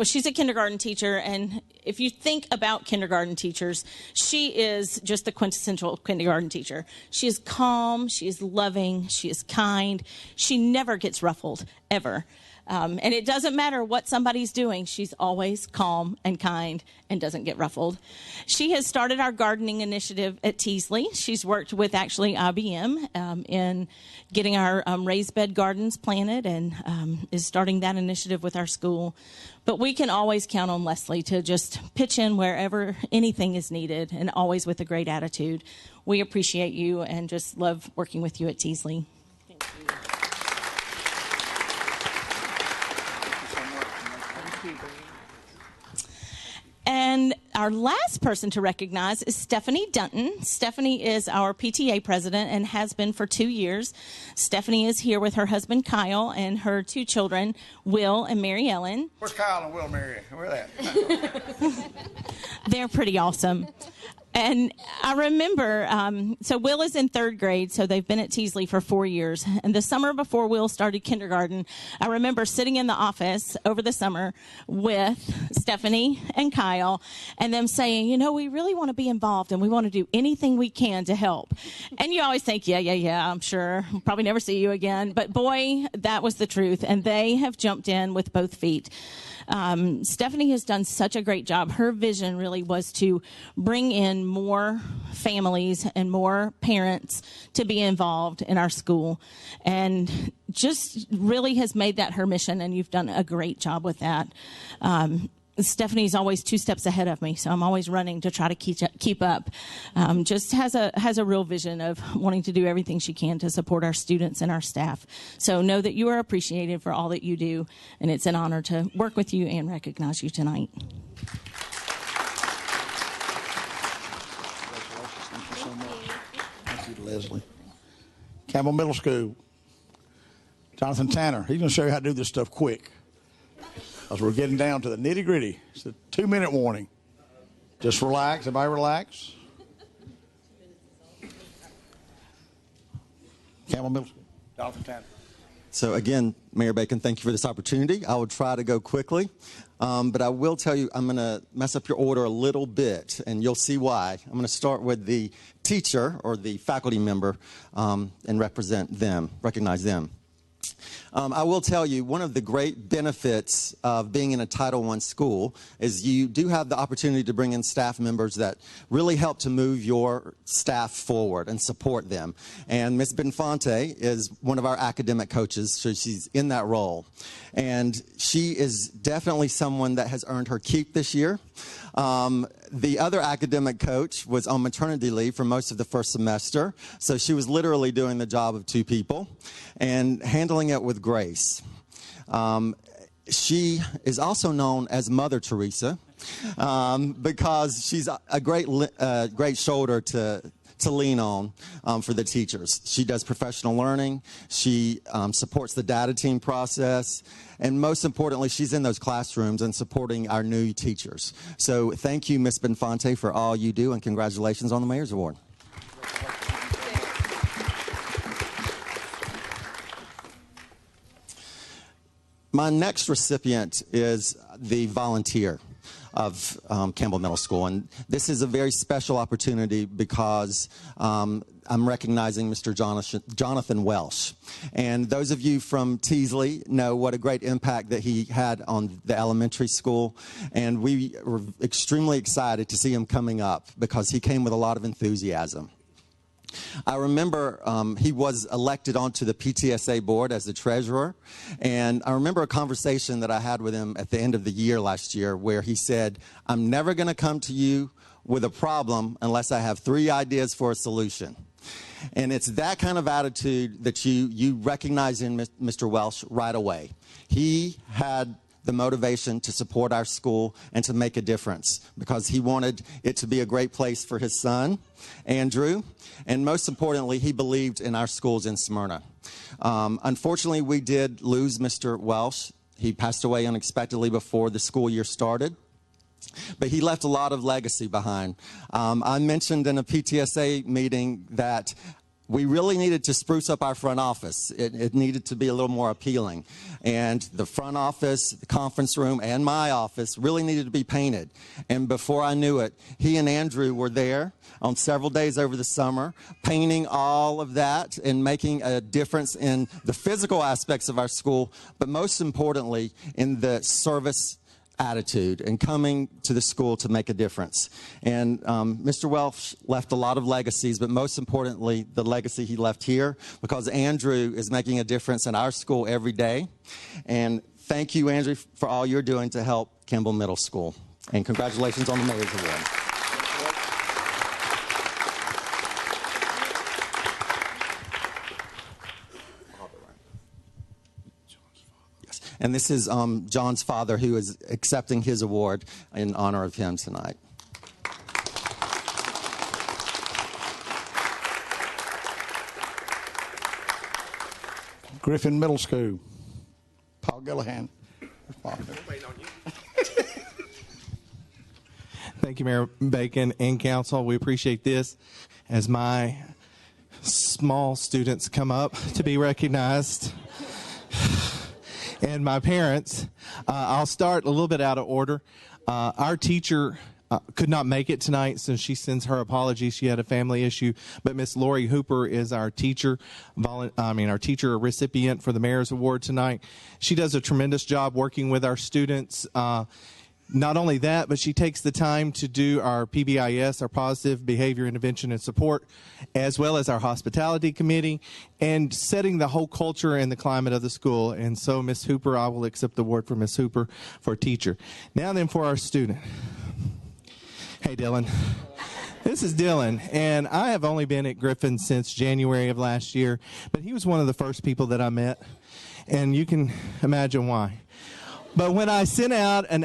she's a kindergarten teacher, and if you think about kindergarten teachers, she is just the quintessential kindergarten teacher. She is calm, she is loving, she is kind. She never gets ruffled, ever. And it doesn't matter what somebody's doing. She's always calm and kind and doesn't get ruffled. She has started our gardening initiative at Teasley. She's worked with actually IBM in getting our raised bed gardens planted and is starting that initiative with our school. But we can always count on Leslie to just pitch in wherever anything is needed, and always with a great attitude. We appreciate you and just love working with you at Teasley. Thank you. And our last person to recognize is Stephanie Dunton. Stephanie is our PTA president and has been for 2 years. Stephanie is here with her husband, Kyle, and her 2 children, Will and Mary Ellen. Where's Kyle and Will and Mary? Where are they? They're pretty awesome. And I remember, so Will is in 3rd grade, so they've been at Teasley for 4 years. And the summer before Will started kindergarten, I remember sitting in the office over the summer with Stephanie and Kyle and them saying, you know, we really want to be involved and we want to do anything we can to help. And you always think, yeah, I'm sure. We'll probably never see you again. But boy, that was the truth. And they have jumped in with both feet. Stephanie has done such a great job. Her vision really was to bring in more families and more parents to be involved in our school, and just really has made that her mission, and you've done a great job with that. Stephanie's always 2 steps ahead of me, so I'm always running to try to keep up. Just has a real vision of wanting to do everything she can to support our students and our staff. So know that you are appreciated for all that you do, and it's an honor to work with you and recognize you tonight. Thank you so much. Thank you, Leslie. Campbell Middle School. Jonathan Tanner. He's going to show you how to do this stuff quick. As we're getting down to the nitty-gritty. It's a 2-minute warning. Just relax. Everybody relax. Campbell Middle School. Jonathan Tanner. So again, Mayor Bacon, thank you for this opportunity. I will try to go quickly, but I will tell you I'm going to mess up your order a little bit, and you'll see why. I'm going to start with the teacher or the faculty member and recognize them. I will tell you, one of the great benefits of being in a Title I school is you do have the opportunity to bring in staff members that really help to move your staff forward and support them. And Ms. Benfante is one of our academic coaches, so she's in that role. And she is definitely someone that has earned her keep this year. The other academic coach was on maternity leave for most of the first semester, so she was literally doing the job of 2 people and handling it with grace. She is also known as Mother Teresa because she's a great shoulder to lean on for the teachers. She does professional learning. She supports the data team process. And most importantly, she's in those classrooms and supporting our new teachers. So thank you, Ms. Benfante, for all you do, and congratulations on the Mayor's Award. My next recipient is the volunteer of Campbell Middle School. And this is a very special opportunity because I'm recognizing Mr. Jonathan Welsh. And those of you from Teasley know what a great impact that he had on the elementary school. And we were extremely excited to see him coming up because he came with a lot of enthusiasm. I remember he was elected onto the PTSA board as the treasurer, and I remember a conversation that I had with him at the end of the year last year where he said, "I'm never going to come to you with a problem unless I have 3 ideas for a solution." And it's that kind of attitude that you recognize in Mr. Welsh right away. He had the motivation to support our school and to make a difference because he wanted it to be a great place for his son, Andrew, and most importantly, he believed in our schools in Smyrna. Unfortunately, we did lose Mr. Welsh. He passed away unexpectedly before the school year started. But he left a lot of legacy behind. I mentioned in a PTSA meeting that we really needed to spruce up our front office. It needed to be a little more appealing. And the front office, the conference room, and my office really needed to be painted. And before I knew it, he and Andrew were there on several days over the summer, painting all of that and making a difference in the physical aspects of our school, but most importantly, in the service attitude and coming to the school to make a difference. And Mr. Welsh left a lot of legacies, but most importantly, the legacy he left here, because Andrew is making a difference in our school every day. And thank you, Andrew, for all you're doing to help Campbell Middle School. And congratulations on the Mayor's Award. And this is John's father, who is accepting his award in honor of him tonight. Griffin Middle School, Paul Gillahan. Thank you, Mayor Bacon and Council. We appreciate this as my small students come up to be recognized. And my parents, I'll start a little bit out of order. Our teacher could not make it tonight, so she sends her apologies. She had a family issue. But Miss Lori Hooper is our teacher, our teacher recipient for the Mayor's Award tonight. She does a tremendous job working with our students. Not only that, but she takes the time to do our PBIS, our Positive Behavior Intervention and Support, as well as our Hospitality Committee, and setting the whole culture and the climate of the school. And so, Ms. Hooper, I will accept the award for Ms. Hooper for teacher. Now then, for our student. Hey, Dylan. This is Dylan, and I have only been at Griffin since January of last year, but he was one of the first people that I met, and you can imagine why. But when I sent out an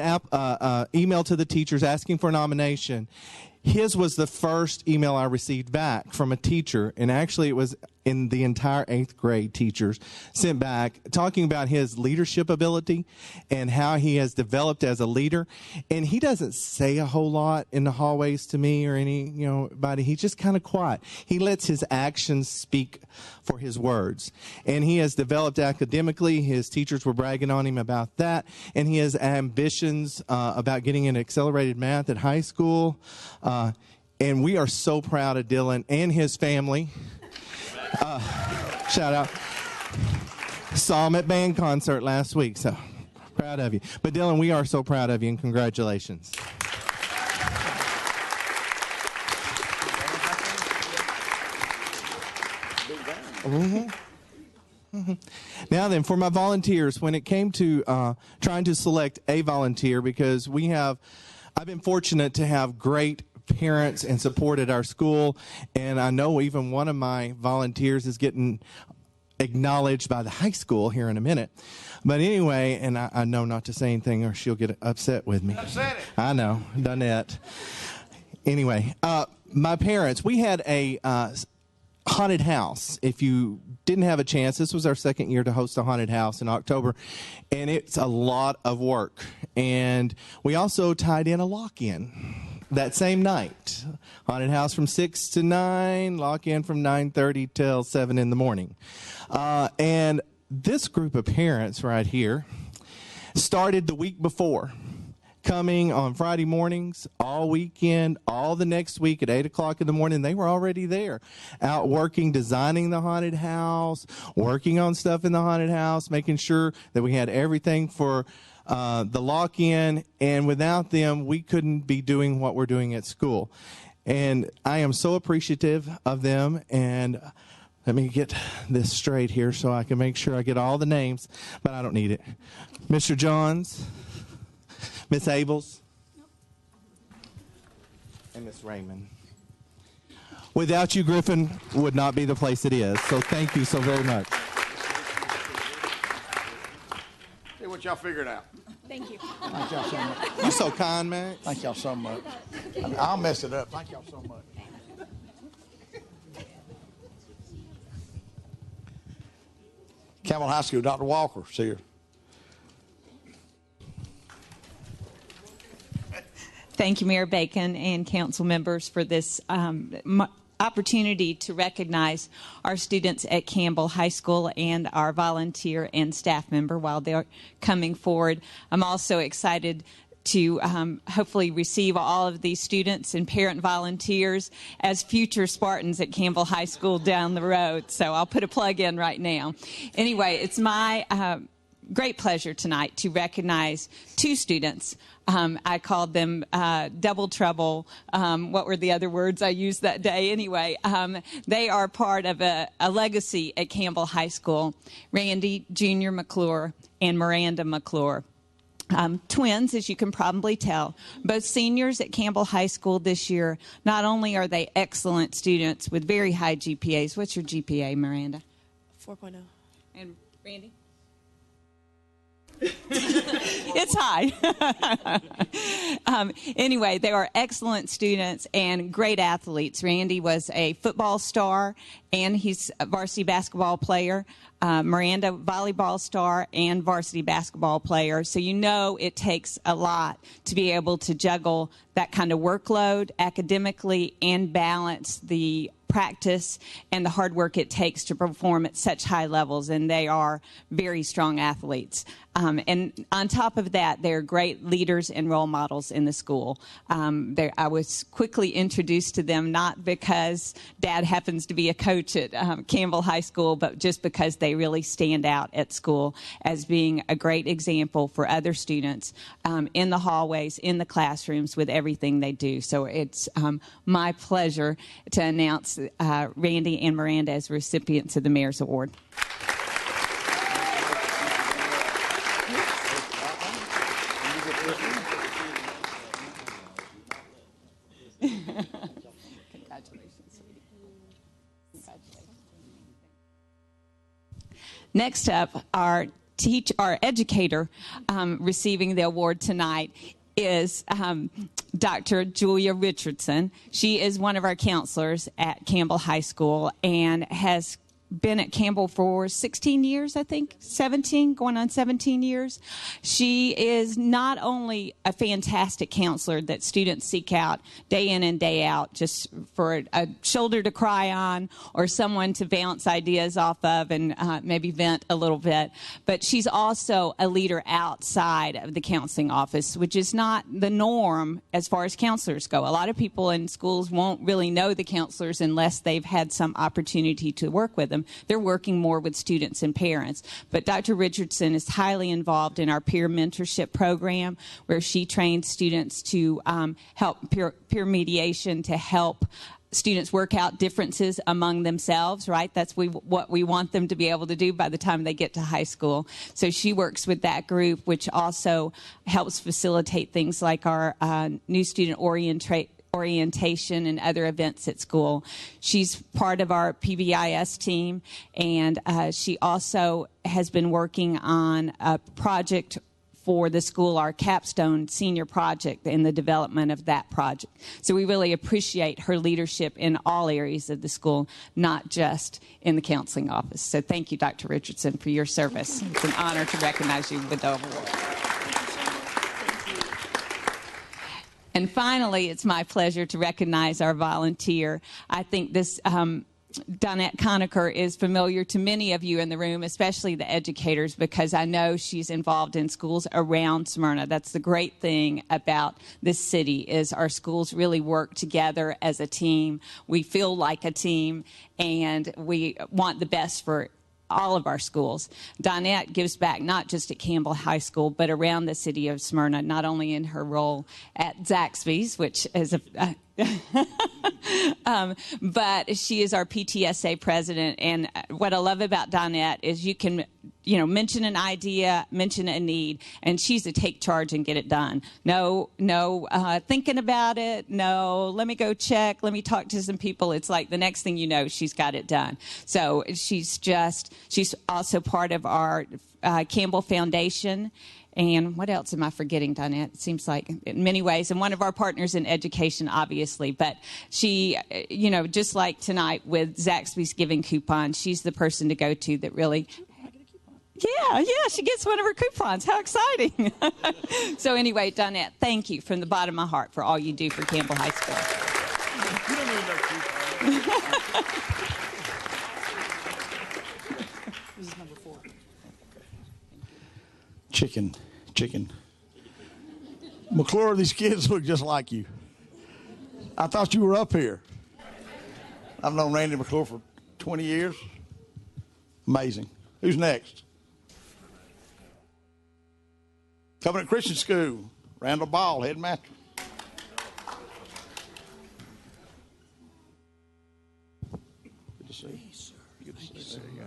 email to the teachers asking for a nomination, his was the first email I received back from a teacher, and actually it was in the entire 8th grade teachers sent back talking about his leadership ability and how he has developed as a leader. And he doesn't say a whole lot in the hallways to me or anybody. He's just kind of quiet. He lets his actions speak for his words. And he has developed academically. His teachers were bragging on him about that. And he has ambitions about getting into accelerated math at high school. And we are so proud of Dylan and his family. Shout out. Saw him at band concert last week, so proud of you. But Dylan, we are so proud of you, and congratulations. Now then, for my volunteers, when it came to trying to select a volunteer, because I've been fortunate to have great parents and support at our school, and I know even one of my volunteers is getting acknowledged by the high school here in a minute. But anyway, and I know not to say anything or she'll get upset with me. I know, Donette. Anyway, my parents, we had a haunted house. If you didn't have a chance, this was our 2nd year to host a haunted house in October, and it's a lot of work. And we also tied in a lock-in that same night. Haunted house from 6 to 9, lock-in from 9:30 till 7 in the morning. And this group of parents right here started the week before, coming on Friday mornings, all weekend, all the next week at 8 o'clock in the morning. They were already there, out working, designing the haunted house, working on stuff in the haunted house, making sure that we had everything for the lock-in. And without them, we couldn't be doing what we're doing at school. And I am so appreciative of them. And let me get this straight here so I can make sure I get all the names, but I don't need it. Mr. Johns, Miss Abels, and Miss Raymond. Without you, Griffin would not be the place it is. So thank you so very much. Hey, what y'all figured out? Thank you. Thank y'all so much. You're so kind, man. Thank y'all so much. I'll mess it up. Thank y'all so much. Campbell High School, Dr. Walker's here. Thank you, Mayor Bacon and council members, for this opportunity to recognize our students at Campbell High School and our volunteer and staff member while they're coming forward. I'm also excited to hopefully receive all of these students and parent volunteers as future Spartans at Campbell High School down the road. So I'll put a plug in right now. Anyway, it's my great pleasure tonight to recognize two students. I called them Double Trouble. What were the other words I used that day? Anyway, they are part of a legacy at Campbell High School. Randy Jr. McClure and Miranda McClure. Twins, as you can probably tell, both seniors at Campbell High School this year. Not only are they excellent students with very high GPAs. What's your GPA, Miranda? 4.0. And Randy? It's high. Anyway, they are excellent students and great athletes. Randy was a football star, and he's a varsity basketball player. Miranda, volleyball star and varsity basketball player. So you know it takes a lot to be able to juggle that kind of workload academically and balance the practice and the hard work it takes to perform at such high levels, and they are very strong athletes. And on top of that, they're great leaders and role models in the school. I was quickly introduced to them not because Dad happens to be a coach at Campbell High School, but just because they really stand out at school as being a great example for other students in the hallways, in the classrooms, with everything they do. So it's my pleasure to announce Randy and Miranda as recipients of the Mayor's Award. Next up, our educator receiving the award tonight is Dr. Julia Richardson. She is one of our counselors at Campbell High School and has been at Campbell for 16 years, I think, 17, going on 17 years. She is not only a fantastic counselor that students seek out day in and day out just for a shoulder to cry on or someone to bounce ideas off of and maybe vent a little bit, but she's also a leader outside of the counseling office, which is not the norm as far as counselors go. A lot of people in schools won't really know the counselors unless they've had some opportunity to work with them. They're working more with students and parents. But Dr. Richardson is highly involved in our peer mentorship program, where she trains students to help peer mediation to help students work out differences among themselves, right? That's what we want them to be able to do by the time they get to high school. So she works with that group, which also helps facilitate things like our new student orientation and other events at school. She's part of our PBIS team, and she also has been working on a project for the school, our capstone senior project, and the development of that project. So we really appreciate her leadership in all areas of the school, not just in the counseling office. So thank you, Dr. Richardson, for your service. It's an honor to recognize you with the award. And finally, it's my pleasure to recognize our volunteer. I think this Donette Conacher is familiar to many of you in the room, especially the educators, because I know she's involved in schools around Smyrna. That's the great thing about this city is our schools really work together as a team. We feel like a team, and we want the best for all of our schools. Donette gives back not just at Campbell High School, but around the city of Smyrna, not only in her role at Zaxby's, which is a but she is our PTSA president. And what I love about Donette is you can, mention an idea, mention a need, and she's to take charge and get it done. No, thinking about it. No, let me go check. Let me talk to some people. It's like the next thing you know, she's got it done. So she's also part of our Campbell Foundation. And what else am I forgetting, Donette? It seems like in many ways. And one of our partners in education, obviously. But she, just like tonight with Zaxby's giving coupons, she's the person to go to that really... Yeah, she gets one of her coupons. How exciting. So anyway, Donette, thank you from the bottom of my heart for all you do for Campbell High School. You don't need no coupons. This is number 4. Chicken. McClure, these kids look just like you. I thought you were up here. I've known Randy McClure for 20 years. Amazing. Who's next? Covenant Christian School, Randall Ball, headmaster. Good to see you. Good to see you.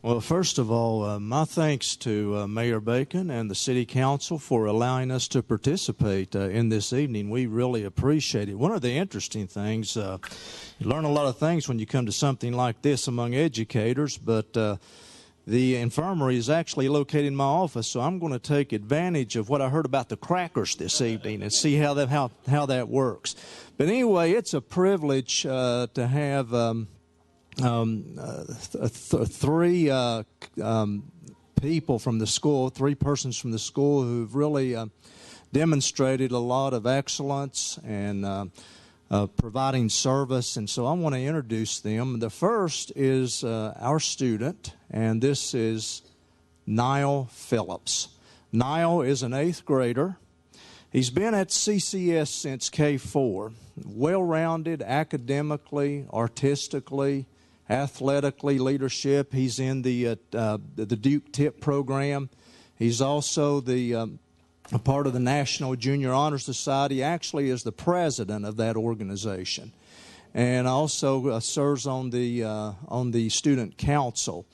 Well, first of all, my thanks to Mayor Bacon and the City Council for allowing us to participate in this evening. We really appreciate it. One of the interesting things, you learn a lot of things when you come to something like this among educators, but the infirmary is actually located in my office, so I'm going to take advantage of what I heard about the crackers this evening and see how that works. But anyway, it's a privilege to have three people from the school, 3 persons from the school who've really demonstrated a lot of excellence and providing service. And so I want to introduce them. The first is our student, and this is Niall Phillips. Niall is an 8th grader. He's been at CCS since K4, well-rounded academically, artistically, athletically, leadership. He's in the Duke Tip program. He's also a part of the National Junior Honor Society. Actually is the president of that organization, and also serves on the student council.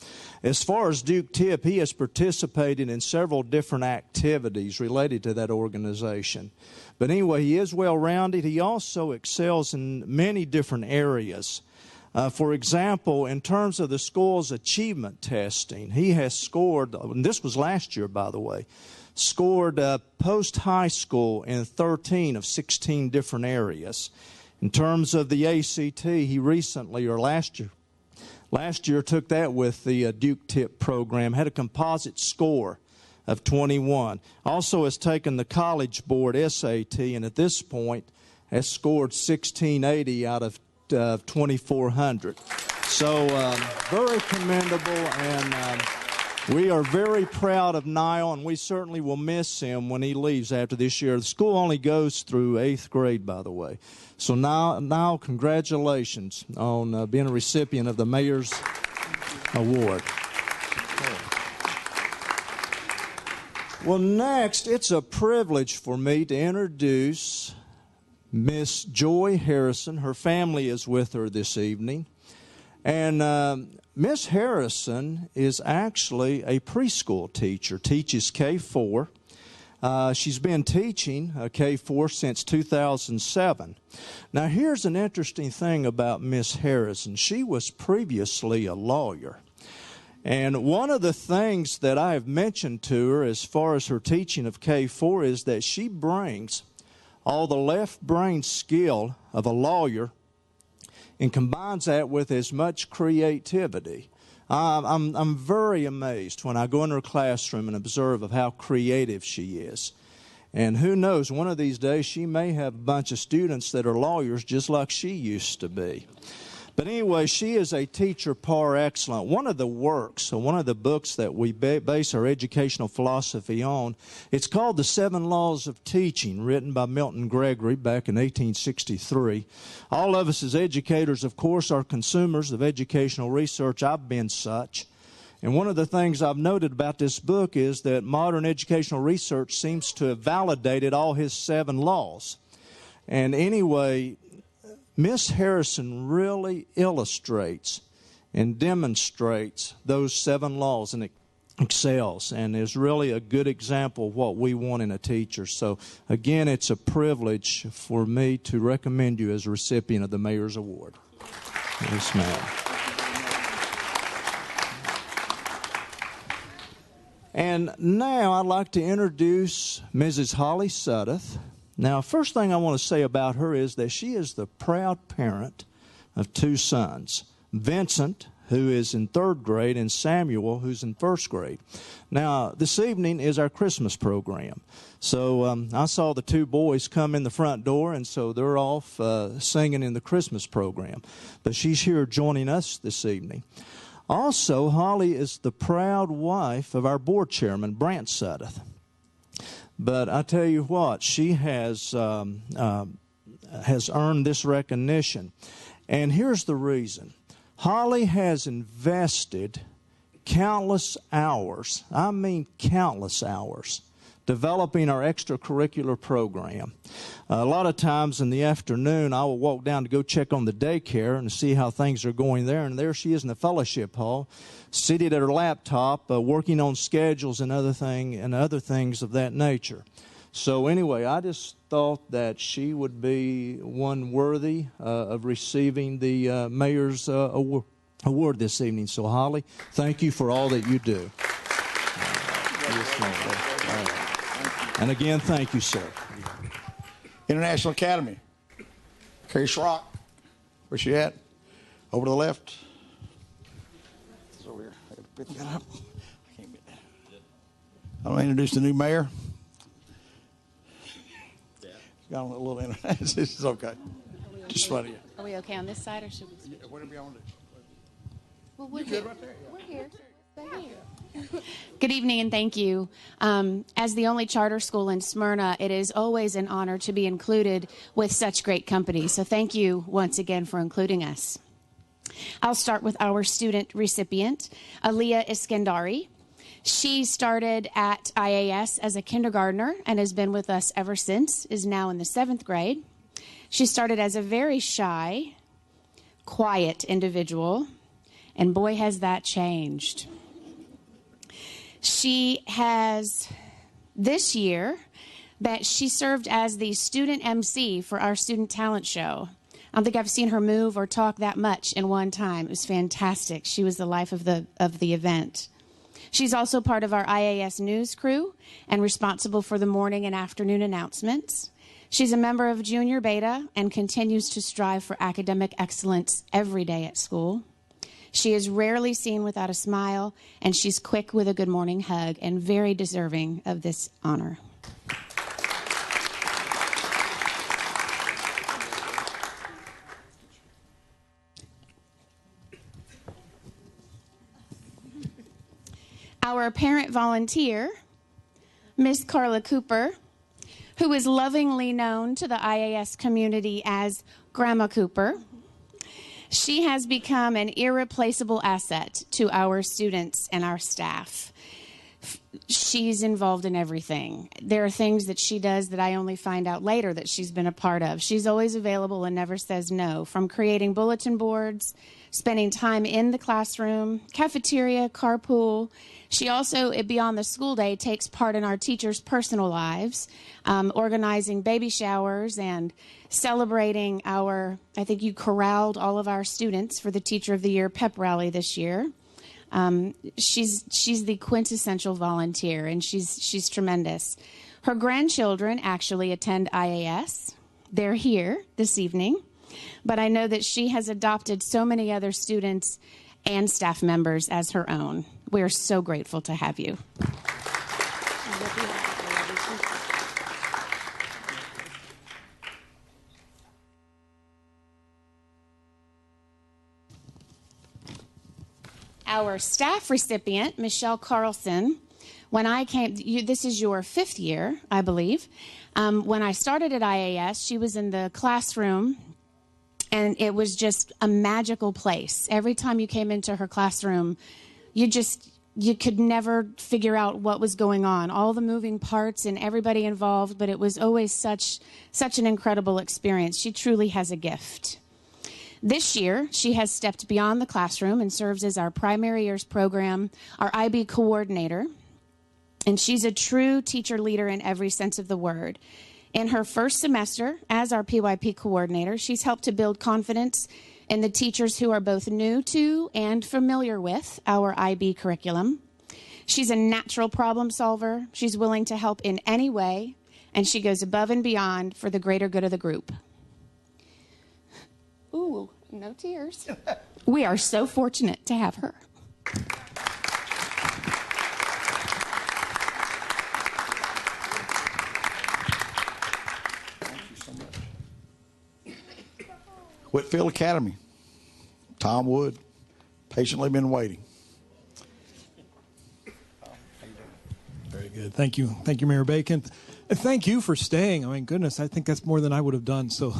As far as Duke Tip, he has participated in several different activities related to that organization. But anyway, he is well-rounded. He also excels in many different areas. For example, in terms of the school's achievement testing, he has scored, and this was last year, by the way, scored post-high school in 13 of 16 different areas. In terms of the ACT, he recently, or last year took that with the Duke Tip program, had a composite score of 21. Also has taken the College Board SAT, and at this point has scored 1680 out of 2,400. So very commendable, and we are very proud of Niall, and we certainly will miss him when he leaves after this year. The school only goes through 8th grade, by the way. So Niall, congratulations on being a recipient of the Mayor's Award. Well, next, it's a privilege for me to introduce Miss Joy Harrison. Her family is with her this evening. And Miss Harrison is actually a preschool teacher, teaches K4. She's been teaching K4 since 2007. Now, here's an interesting thing about Miss Harrison. She was previously a lawyer. And one of the things that I have mentioned to her as far as her teaching of K4 is that she brings all the left brain skill of a lawyer and combines that with as much creativity. I'm very amazed when I go in her classroom and observe of how creative she is. And who knows, one of these days she may have a bunch of students that are lawyers just like she used to be. But anyway, she is a teacher par excellence. One of the works, or one of the books that we base our educational philosophy on, it's called The 7 Laws of Teaching, written by Milton Gregory back in 1863. All of us as educators, of course, are consumers of educational research. I've been such. And one of the things I've noted about this book is that modern educational research seems to have validated all his 7 laws. And anyway, Miss Harrison really illustrates and demonstrates those 7 laws and excels, and is really a good example of what we want in a teacher. So again, it's a privilege for me to recommend you as a recipient of the Mayor's Award. Yes, ma'am. And now I'd like to introduce Mrs. Holly Suddeth. Now, first thing I want to say about her is that she is the proud parent of 2 sons, Vincent, who is in 3rd grade, and Samuel, who's in 1st grade. Now, this evening is our Christmas program. So I saw the 2 boys come in the front door, and so they're off singing in the Christmas program. But she's here joining us this evening. Also, Holly is the proud wife of our board chairman, Brant Suddeth. But I tell you what, she has earned this recognition. And here's the reason. Holly has invested countless hours, I mean countless hours, developing our extracurricular program. A lot of times in the afternoon, I will walk down to go check on the daycare and see how things are going there. And there she is in the fellowship hall, seated at her laptop, working on schedules and other things of that nature. So anyway, I just thought that she would be one worthy of receiving the Mayor's Award this evening. So Holly, thank you for all that you do. And again, thank you, sir. International Academy. Carrie Schrock. Where's she at? Over to the left. It's over here. I gotta pick that up. I can't get that. I want to introduce the new mayor. Got a little This is okay. Just funny. Are we okay on this side, or should we? Yeah, whatever you want to do. Well, we're good right there. We're here. Good evening and thank you. As the only charter school in Smyrna, it is always an honor to be included with such great company. So thank you once again for including us. I'll start with our student recipient, Aliyah Iskandari. She started at IAS as a kindergartner and has been with us ever since, is now in the 7th grade. She started as a very shy, quiet individual, and boy, has that changed. She has, this year, that she served as the student MC for our student talent show. I don't think I've seen her move or talk that much in one time. It was fantastic. She was the life of the event. She's also part of our IAS news crew and responsible for the morning and afternoon announcements. She's a member of Junior Beta and continues to strive for academic excellence every day at school. She is rarely seen without a smile, and she's quick with a good morning hug and very deserving of this honor. Our parent volunteer, Miss Carla Cooper, who is lovingly known to the IAS community as Grandma Cooper. She has become an irreplaceable asset to our students and our staff. She's involved in everything. There are things that she does that I only find out later that she's been a part of. She's always available and never says no, from creating bulletin boards, spending time in the classroom, cafeteria, carpool. She also, beyond the school day, takes part in our teachers' personal lives, organizing baby showers and celebrating our, I think you corralled all of our students for the Teacher of the Year pep rally this year. She's the quintessential volunteer, and she's tremendous. Her grandchildren actually attend IAS. They're here this evening, but I know that she has adopted so many other students and staff members as her own. We're so grateful to have you. Our staff recipient, Michelle Carlson, when I came, this is your 5th year, I believe. When I started at IAS, she was in the classroom, and it was just a magical place. Every time you came into her classroom, you could never figure out what was going on, all the moving parts and everybody involved, but it was always such an incredible experience. She truly has a gift. This year, she has stepped beyond the classroom and serves as our primary years program, our IB coordinator, and she's a true teacher leader in every sense of the word. In her first semester as our PYP coordinator, she's helped to build confidence in the teachers who are both new to and familiar with our IB curriculum. She's a natural problem solver. She's willing to help in any way, and she goes above and beyond for the greater good of the group. Ooh, no tears. We are so fortunate to have her. Thank you so much. Whitfield Academy. Tom Wood, patiently been waiting. Very good. Thank you. Thank you, Mayor Bacon. And thank you for staying. I mean, goodness, I think that's more than I would have done, so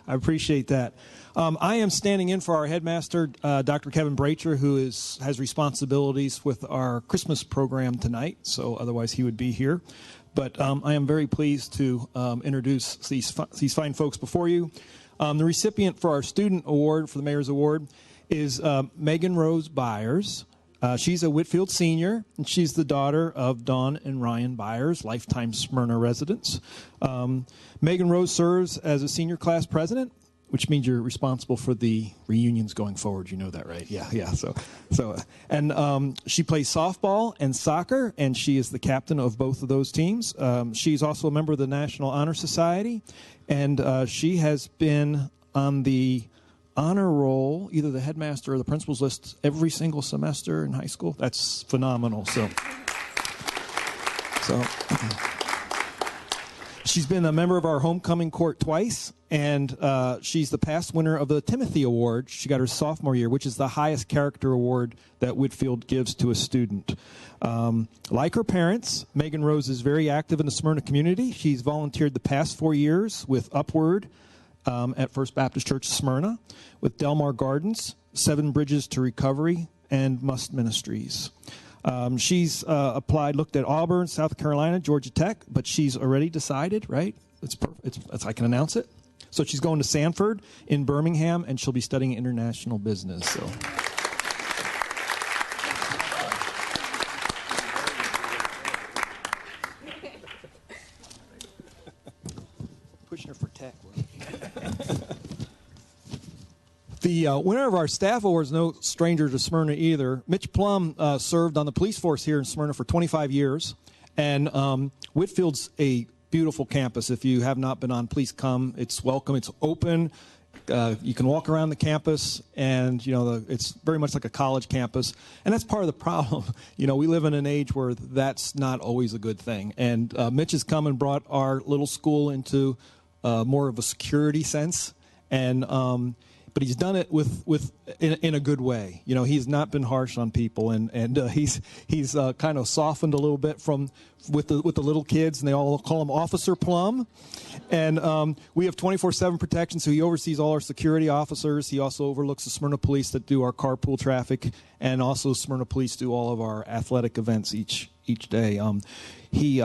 I appreciate that. I am standing in for our headmaster, Dr. Kevin Bracher, who has responsibilities with our Christmas program tonight, so otherwise he would be here. But I am very pleased to introduce these fine folks before you. The recipient for our student award, for the Mayor's Award, is Megan Rose Byers. She's a Whitfield senior, and she's the daughter of Dawn and Ryan Byers, lifetime Smyrna residents. Megan Rose serves as a senior class president, which means you're responsible for the reunions going forward. You know that, right? Yeah. And she plays softball and soccer, and she is the captain of both of those teams. She's also a member of the National Honor Society, and she has been on the honor roll, either the headmaster or the principal's list, every single semester in high school. That's phenomenal. So she's been a member of our homecoming court twice, and she's the past winner of the Timothy Award. She got her sophomore year, which is the highest character award that Whitfield gives to a student. Like her parents, Megan Rose is very active in the Smyrna community. She's volunteered the past 4 years with Upward at First Baptist Church Smyrna, with Delmar Gardens, Seven Bridges to Recovery, and Must Ministries. She's looked at Auburn, South Carolina, Georgia Tech, but she's already decided, right? I can announce it. So she's going to Sanford in Birmingham, and she'll be studying international business. So. Pushing her for tech. The winner of our staff award is no stranger to Smyrna either. Mitch Plum served on the police force here in Smyrna for 25 years. And Whitfield's a beautiful campus. If you have not been on, please come. It's welcome. It's open. You can walk around the campus, and it's very much like a college campus. And that's part of the problem. We live in an age where that's not always a good thing. And Mitch has come and brought our little school into more of a security sense. And but he's done it in a good way. He's not been harsh on people, and he's kind of softened a little bit with the little kids, and they all call him Officer Plum. And we have 24/7 protection, so he oversees all our security officers. He also overlooks the Smyrna Police that do our carpool traffic, and also Smyrna Police do all of our athletic events each day. He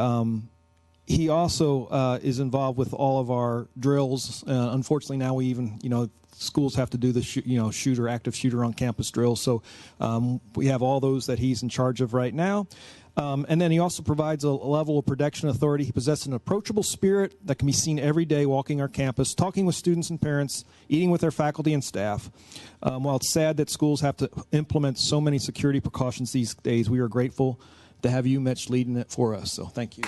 also is involved with all of our drills. Unfortunately, now we even schools have to do the active shooter on campus drills. So we have all those that he's in charge of right now. And then he also provides a level of protection authority. He possesses an approachable spirit that can be seen every day walking our campus, talking with students and parents, eating with their faculty and staff. While it's sad that schools have to implement so many security precautions these days, we are grateful to have you, Mitch, leading it for us. So thank you.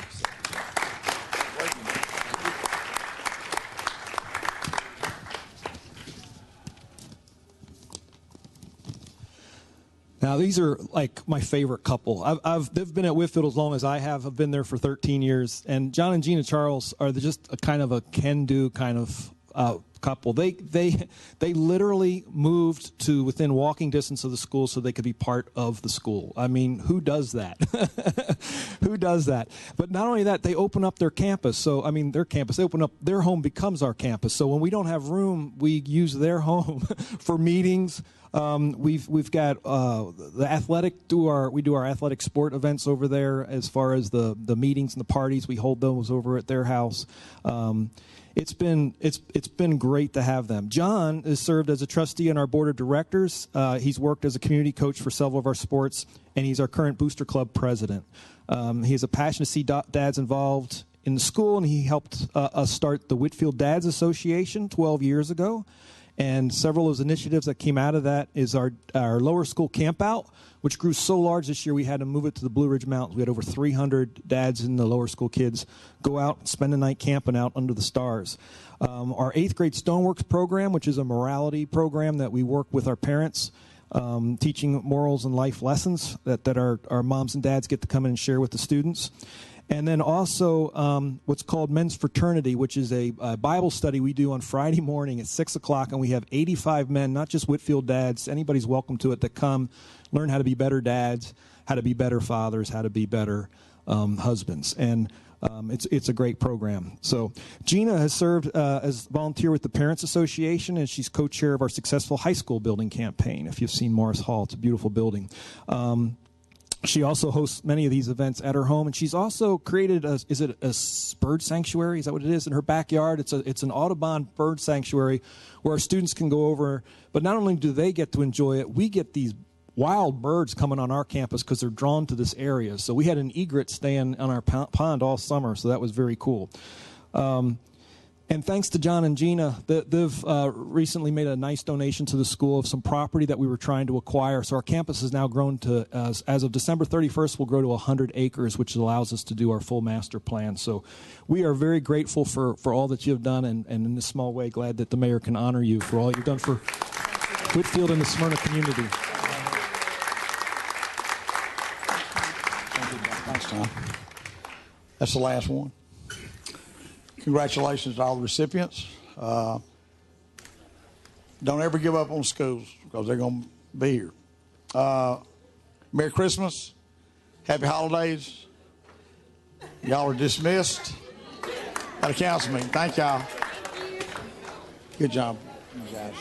Now, these are like my favorite couple. They've been at Whitfield as long as I have. I've been there for 13 years. And John and Gina Charles are just a kind of a can-do kind of couple. They literally moved to within walking distance of the school so they could be part of the school. I mean, who does that? Who does that? But not only that, they open up their campus. So, I mean, their campus, they open up, their home becomes our campus. So when we don't have room, we use their home for meetings. We've got the athletic, we do our athletic sport events over there. As far as the meetings and the parties, we hold those over at their house. It's been great to have them. John has served as a trustee on our board of directors. He's worked as a community coach for several of our sports, and he's our current Booster Club president. He has a passion to see dads involved in the school, and he helped us start the Whitfield Dads Association 12 years ago. And several of those initiatives that came out of that is our lower school camp out, which grew so large this year we had to move it to the Blue Ridge Mountains. We had over 300 dads in the lower school kids go out and spend a night camping out under the stars. Our 8th grade Stoneworks program, which is a morality program that we work with our parents, teaching morals and life lessons that our moms and dads get to come in and share with the students. And then also what's called Men's Fraternity, which is a Bible study we do on Friday morning at 6 o'clock. And we have 85 men, not just Whitfield dads, anybody's welcome to it, that come learn how to be better dads, how to be better fathers, how to be better husbands. And it's a great program. So Gina has served as volunteer with the Parents Association, and she's co-chair of our successful high school building campaign. If you've seen Morris Hall, it's a beautiful building. She also hosts many of these events at her home, and she's also created a bird sanctuary? Is that what it is? In her backyard, it's an Audubon bird sanctuary where our students can go over. But not only do they get to enjoy it, we get these wild birds coming on our campus because they're drawn to this area. So we had an egret staying on our pond all summer, so that was very cool. And thanks to John and Gina, they've recently made a nice donation to the school of some property that we were trying to acquire. So our campus has now grown to, as of December 31st, we'll grow to 100 acres, which allows us to do our full master plan. So we are very grateful for all that you've done, and in this small way, glad that the mayor can honor you for all you've done for Whitfield and the Smyrna community. Thanks, Tom. That's the last one. Congratulations to all the recipients. Don't ever give up on schools because they're going to be here. Merry Christmas. Happy holidays. Y'all are dismissed at a council meeting. Thank y'all. Good job, you guys.